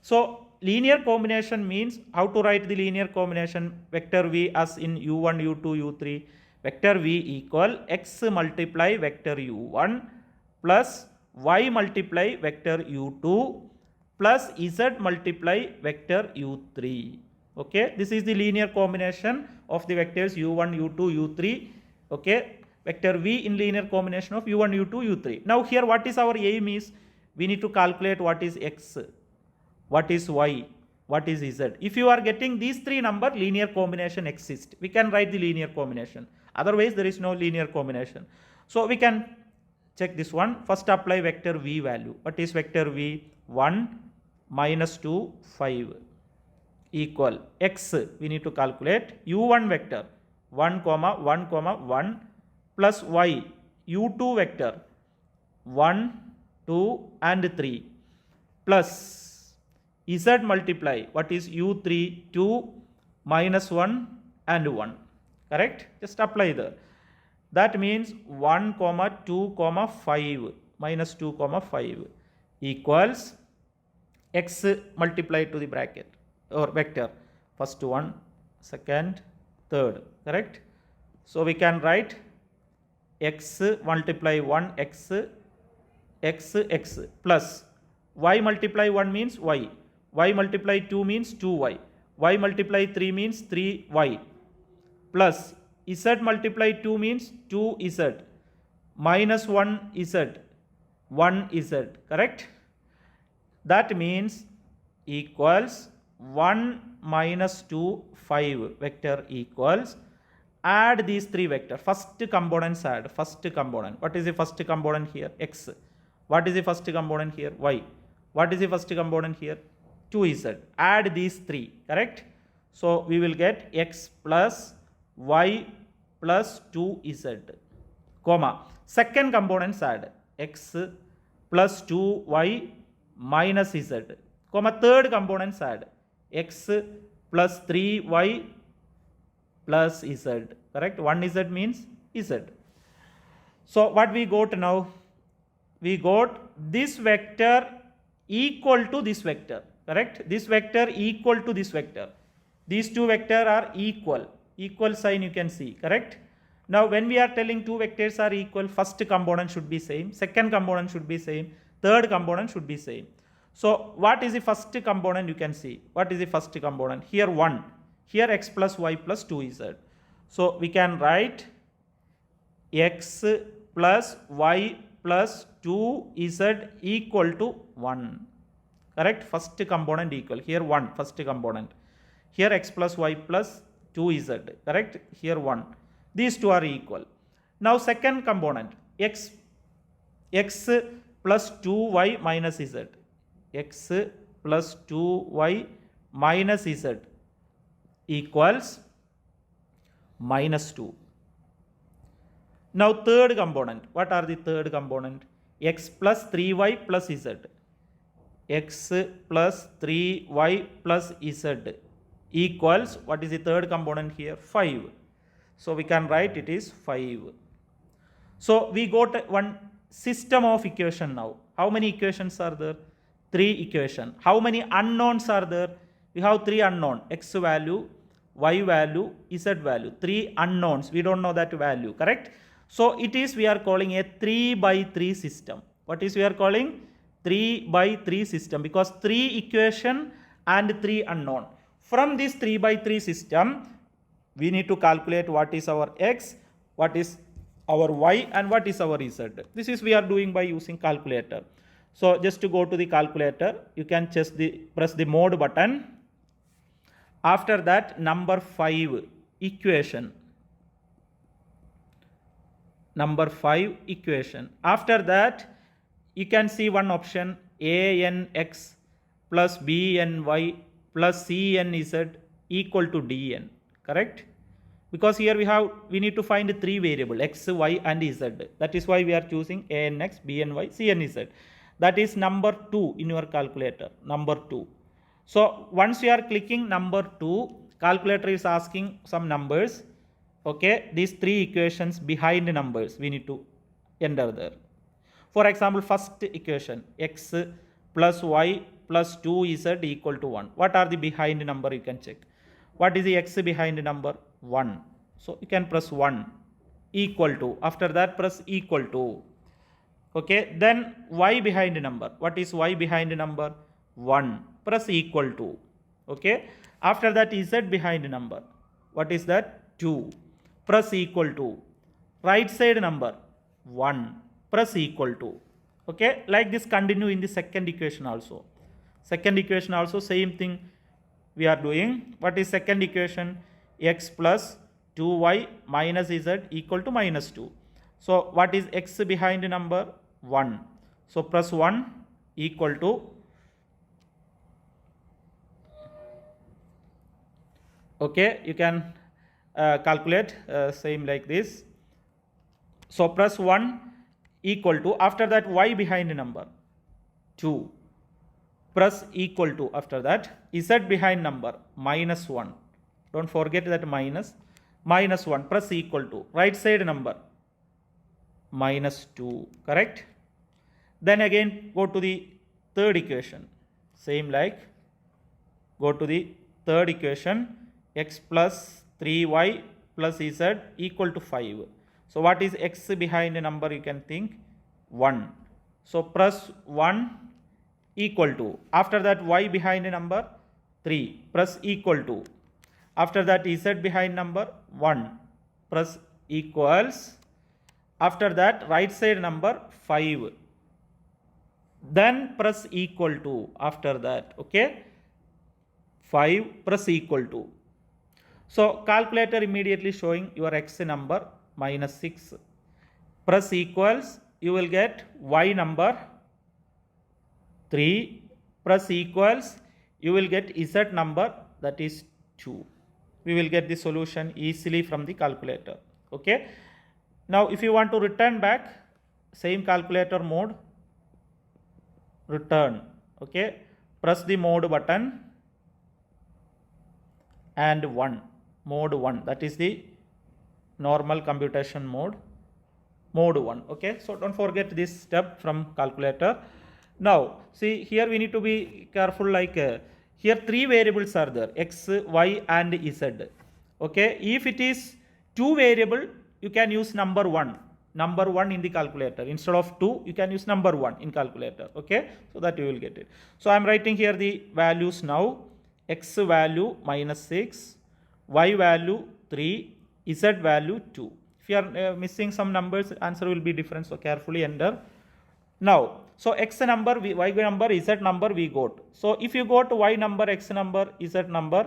So linear combination means how to write the linear combination vector v as in u1, u2, u3. Vector v equal x multiply vector u1 plus y multiply vector u2 plus z multiply vector u3. Okay, this is the linear combination of the vectors u1, u2, u3. Okay, vector v in linear combination of u1, u2, u3. Now here what is our aim is we need to calculate what is x, what is y, what is z. If you are getting these 3 number, linear combination exists. We can write the linear combination. Otherwise there is no linear combination. So we can check this one. First apply vector v value. What is vector v? 1 minus 2 5 equal x. We need to calculate u1 vector 1 comma 1 comma 1 plus y u2 vector 1 2 and 3 plus z multiply what is u3 2 minus 1 and 1. Correct? Just apply there. That means 1 comma 2 comma 5 minus 2 comma 5 equals x multiplied to the bracket or vector. First one, second, third. Correct? So we can write x multiply 1 x plus y multiply 1 means y multiply 2 means 2y, y multiply 3 means 3y plus z multiply 2 means 2z minus 1z 1z. Correct? That means equals 1 minus 2 5 vector equals, add these 3 vectors. First components add. First component. What is the first component here? X. What is the first component here? Y. What is the first component here? 2z. Add these 3. Correct? So we will get x plus y plus 2z, comma. Second components add. X plus 2y minus z, comma. Third components add. X plus 3y plus z. Correct? 1z means z. So what we got now? We got this vector equal to this vector. Correct? This vector equal to this vector. These 2 vectors are equal. Equal sign you can see. Correct? Now when we are telling 2 vectors are equal, first component should be same, second component should be same, third component should be same. So what is the first component you can see? What is the first component? Here 1. Here x plus y plus 2z. So we can write x plus y plus 2z equal to 1. Correct? First component equal. Here 1, first component. Here x plus y plus 2z. Correct? Here 1. These 2 are equal. Now second component, x plus 2y minus z. X plus 2y minus z equals minus 2. Now third component. What are the third component? X plus 3y plus z. X plus 3y plus z equals, what is the third component here? 5. So we can write it is 5. So we got one system of equation now. How many equations are there? 3 equations. How many unknowns are there? We have 3 unknown. X value, y value, z value. 3 unknowns. We don't know that value. Correct? So it is, we are calling a 3 by 3 system. What is we are calling? 3 by 3 system, because 3 equation and 3 unknown. From this 3 by 3 system, We need to calculate what is our x, what is our y, and what is our z. This is we are doing by using calculator. So just to go to the calculator, you can just press the mode button. After that, number 5 equation. Number 5 equation. After that, you can see one option anx plus bny plus cnz equal to dn. Correct? Because here we need to find 3 variables x, y, and z. That is why we are choosing anx, bny, cnz. That is number 2 in your calculator. Number 2. So once you are clicking number 2, calculator is asking some numbers. Okay, these 3 equations behind numbers we need to enter there. For example, first equation x plus y plus 2z equal to 1. What are the behind number? You can check. What is the x behind number? 1. So you can press 1 equal to. After that, press equal to. Okay, then y behind number. What is y behind number? 1. Press equal to. Okay, after that, z behind number. What is that? 2. Press equal to. Right side number 1. Press equal to. Okay, like this continue in the second equation also. Second equation also same thing we are doing. What is second equation? X plus 2y minus z equal to minus 2. So what is x behind number? 1. So press 1 equal to. Okay, you can calculate same like this. So press 1 equal to. After that, y behind number 2. Press equal to. After that, z behind number minus 1. Don't forget that minus 1. Press equal to. Right side number minus 2. Correct? Then again go to the third equation. Same like go to the third equation. X plus 3y plus z equal to 5. So what is x behind number? You can think 1. So press 1 equal to. After that, y behind number 3. Press equal to. After that, z behind number 1. Press equals. After that, right side number 5. Then press equal to. After that, okay, 5. Press equal to. So calculator immediately showing your x number minus 6. Press equals. You will get y number 3. Press equals. You will get z number, that is 2. We will get the solution easily from the calculator. Okay. Now if you want to return back, same calculator mode, return. Okay. Press the mode button and 1. Mode 1. That is the normal computation mode. Mode 1. Okay. So don't forget this step from calculator. Now see here we need to be careful, like here 3 variables are there, x, y, and z. Okay. If it is 2 variable, you can use number 1. Number 1 in the calculator. Instead of 2, you can use number 1 in calculator. Okay. So that you will get it. So I am writing here the values now. X value minus 6. Y value 3, z value 2. If you are missing some numbers, answer will be different. So carefully enter. Now, so x number, y number, z number we got. So if you got y number, x number, z number,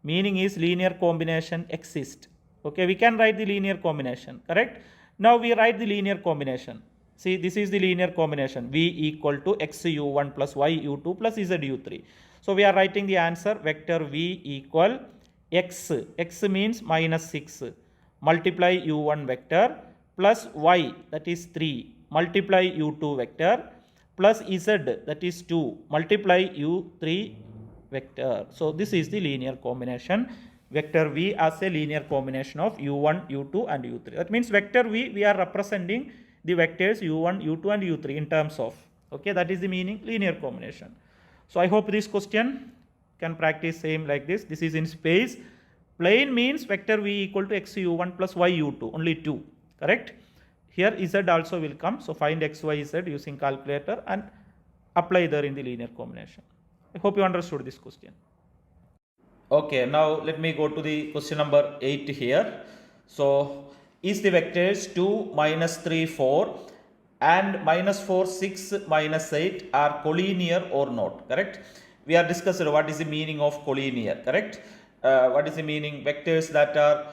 meaning is linear combination exists. Okay, we can write the linear combination. Correct? Now we write the linear combination. See, this is the linear combination. V equal to x u1 plus y u2 plus z u3. So we are writing the answer vector V equal x. X means minus 6. Multiply u1 vector plus y, that is 3. Multiply u2 vector plus z, that is 2. Multiply u3 vector. So this is the linear combination. Vector V as a linear combination of u1, u2 and u3. That means vector V, we are representing the vectors u1, u2 and u3 in terms of. Okay, that is the meaning linear combination. So I hope this question can practice same like this. This is in space. Plane means vector V equal to x u1 plus y u2, only 2. Correct? Here z also will come. So find x, y, z using calculator and apply there in the linear combination. I hope you understood this question. Okay, now let me go to the question number 8 here. So, is the vectors 2, minus 3, 4 and minus 4, 6, minus 8 are collinear or not, correct? We are discussing what is the meaning of collinear, correct? What is the meaning? Vectors that are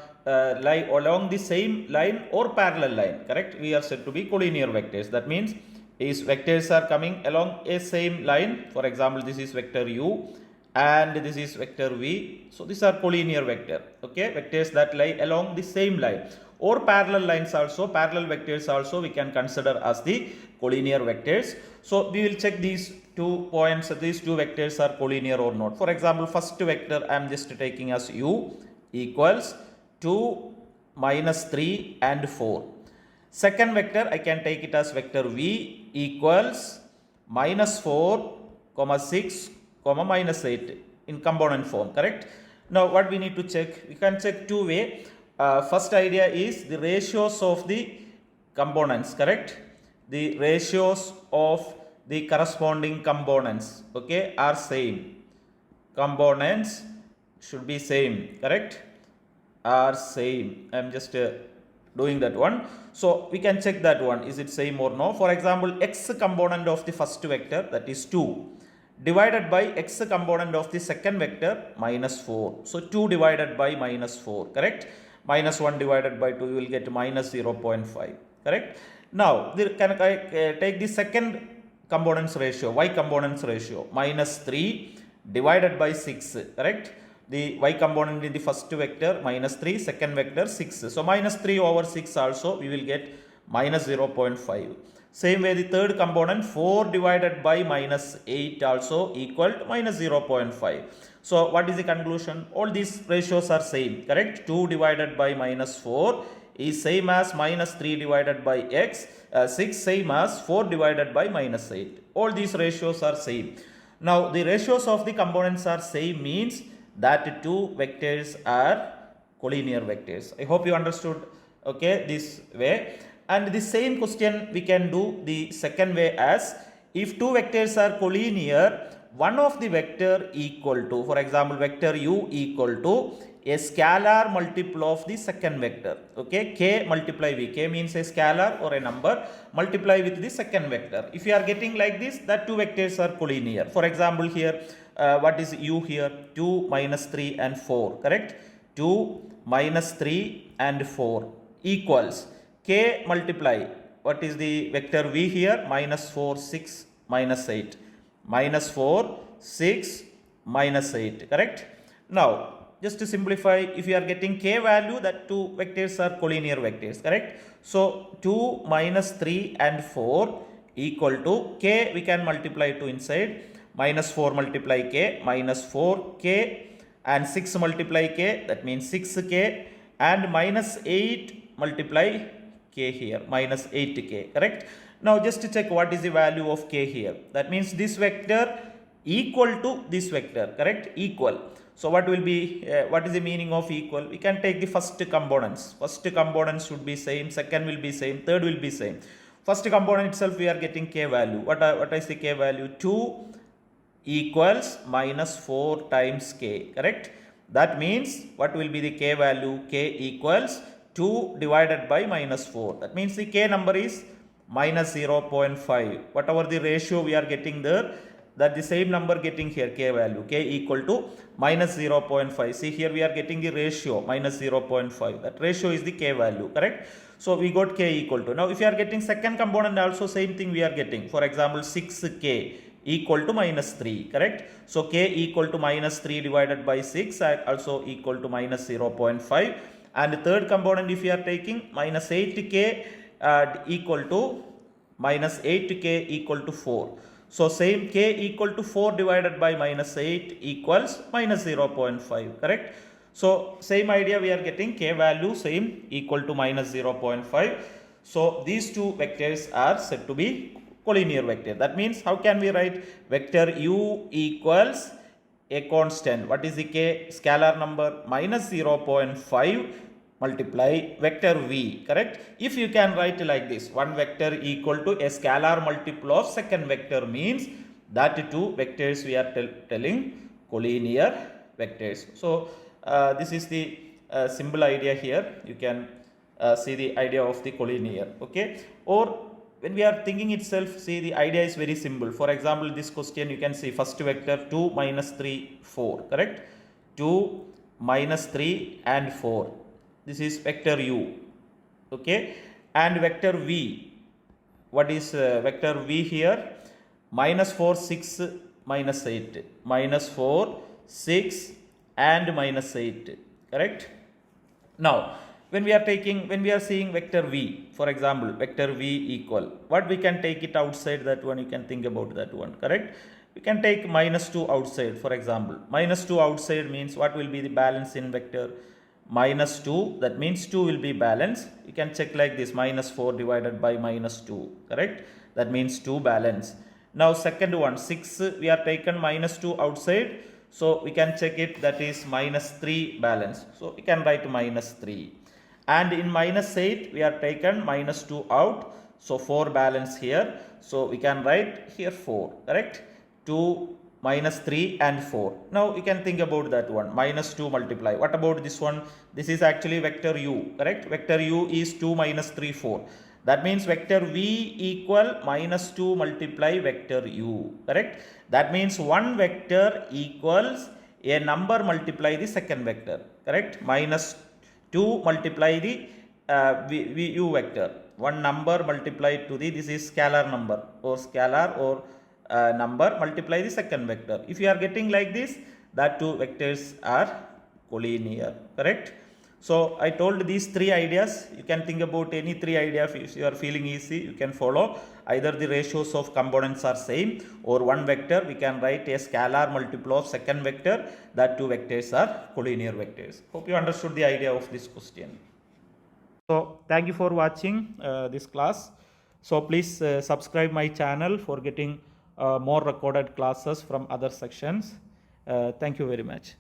lie along the same line or parallel line, correct? We are said to be collinear vectors. That means is vectors are coming along a same line. For example, this is vector u and this is vector v. So these are collinear vector. Okay, vectors that lie along the same line or parallel lines also, parallel vectors also we can consider as the collinear vectors. So we will check these 2 points, these 2 vectors are collinear or not. For example, first vector I am just taking as u equals 2, minus 3 and 4. Second vector I can take it as vector v equals minus 4, comma 6, comma minus 8 in component form, correct? Now what we need to check? We can check two way. First idea is the ratios of the components, correct? The ratios of the corresponding components, okay, are same. Components should be same, correct? Are same. I am just doing that one. So we can check that one, is it same or no? For example, x component of the first vector, that is 2, divided by x component of the second vector, minus 4. So 2 divided by minus 4, correct? Minus 1 divided by 2, you will get minus 0.5, correct? Now can I take the second components ratio, y components ratio, minus 3 divided by 6, correct? The y component in the first vector minus 3, second vector 6. So minus 3 over 6 also we will get minus 0.5. Same way the third component 4 divided by minus 8 also equal to minus 0.5. So what is the conclusion? All these ratios are same, correct? 2 divided by minus 4 is same as minus 3 divided by x, 6 same as 4 divided by minus 8. All these ratios are same. Now the ratios of the components are same means that 2 vectors are collinear vectors. I hope you understood, okay, this way. And the same question we can do the second way as, if 2 vectors are collinear, one of the vector equal to, for example, vector u equal to a scalar multiple of the second vector, okay, k multiply v, k means a scalar or a number, multiply with the second vector. If you are getting like this, that 2 vectors are collinear. For example, here what is u here? 2, minus 3 and 4, correct? 2, minus 3 and 4 equals k multiply, what is the vector v here? Minus 4, 6, minus 8. Minus 4, 6, minus 8, correct? Now just to simplify, if you are getting k value, that 2 vectors are collinear vectors, correct? So 2, minus 3 and 4 equal to k, we can multiply 2 inside, minus 4 multiply k, minus 4k and 6 multiply k, that means 6k, and minus 8 multiply k here, minus 8k, correct? Now just to check what is the value of k here. That means this vector equal to this vector, correct? Equal. So what will be, what is the meaning of equal? We can take the first components. First components should be same, second will be same, third will be same. First component itself we are getting k value. What is the k value? 2 equals minus 4 times k, correct? That means what will be the k value? K equals 2 divided by minus 4. That means the k number is minus 0.5. Whatever the ratio we are getting there, that the same number getting here, k value, k equal to minus 0.5. See here we are getting the ratio minus 0.5. That ratio is the k value, correct? So we got k equal to. Now if you are getting second component also same thing we are getting. For example, 6k equal to minus 3, correct? So k equal to minus 3 divided by 6 and also equal to minus 0.5. And third component if you are taking minus 8k equal to minus 8k equal to 4. So same k equal to 4 divided by minus 8 equals minus 0.5, correct? So same idea we are getting k value same equal to minus 0.5. So these 2 vectors are said to be collinear vector. That means how can we write vector u equals a constant. What is the k? Scalar number minus 0.5 multiply vector v, correct? If you can write like this, one vector equal to a scalar multiple of second vector means that 2 vectors we are telling collinear vectors. So this is the simple idea here. You can see the idea of the collinear. Okay, or when we are thinking itself, see, the idea is very simple. For example, this question you can see first vector 2 minus 3 4, correct? 2 minus 3 and 4, this is vector u. Okay, and vector v, what is vector v here? Minus 4 6 minus 8, minus 4 6 and minus 8, correct? Now when we are seeing vector v, for example vector v equal, what we can take it outside that one, you can think about that one, correct? We can take minus 2 outside. For example, minus 2 outside means what will be the balance in vector minus 2, that means 2 will be balanced. You can check like this, minus 4 divided by minus 2, correct? That means 2 balance. Now second one, 6, we are taken minus 2 outside, so we can check it, that is minus 3 balance. So we can write minus 3. And in minus 8 we are taken minus 2 out, so 4 balance here, so we can write here 4, correct? 2 minus 3 and 4. Now you can think about that one, minus 2 multiply. What about this one? This is actually vector u, correct? Vector u is 2 minus 3 4. That means vector v equal minus 2 multiply vector u, correct? That means one vector equals a number multiply the second vector, correct? Minus 2 multiply the u vector. One number multiplied to the, this is scalar number or scalar or number multiply the second vector. If you are getting like this, that two vectors are collinear, correct? So I told these three ideas. You can think about any three ideas. If you are feeling easy, you can follow. Either the ratios of components are same, or one vector we can write a scalar multiple of second vector, that two vectors are collinear vectors. Hope you understood the idea of this question. So thank you for watching this class. So please subscribe my channel for getting more recorded classes from other sections. Thank you very much.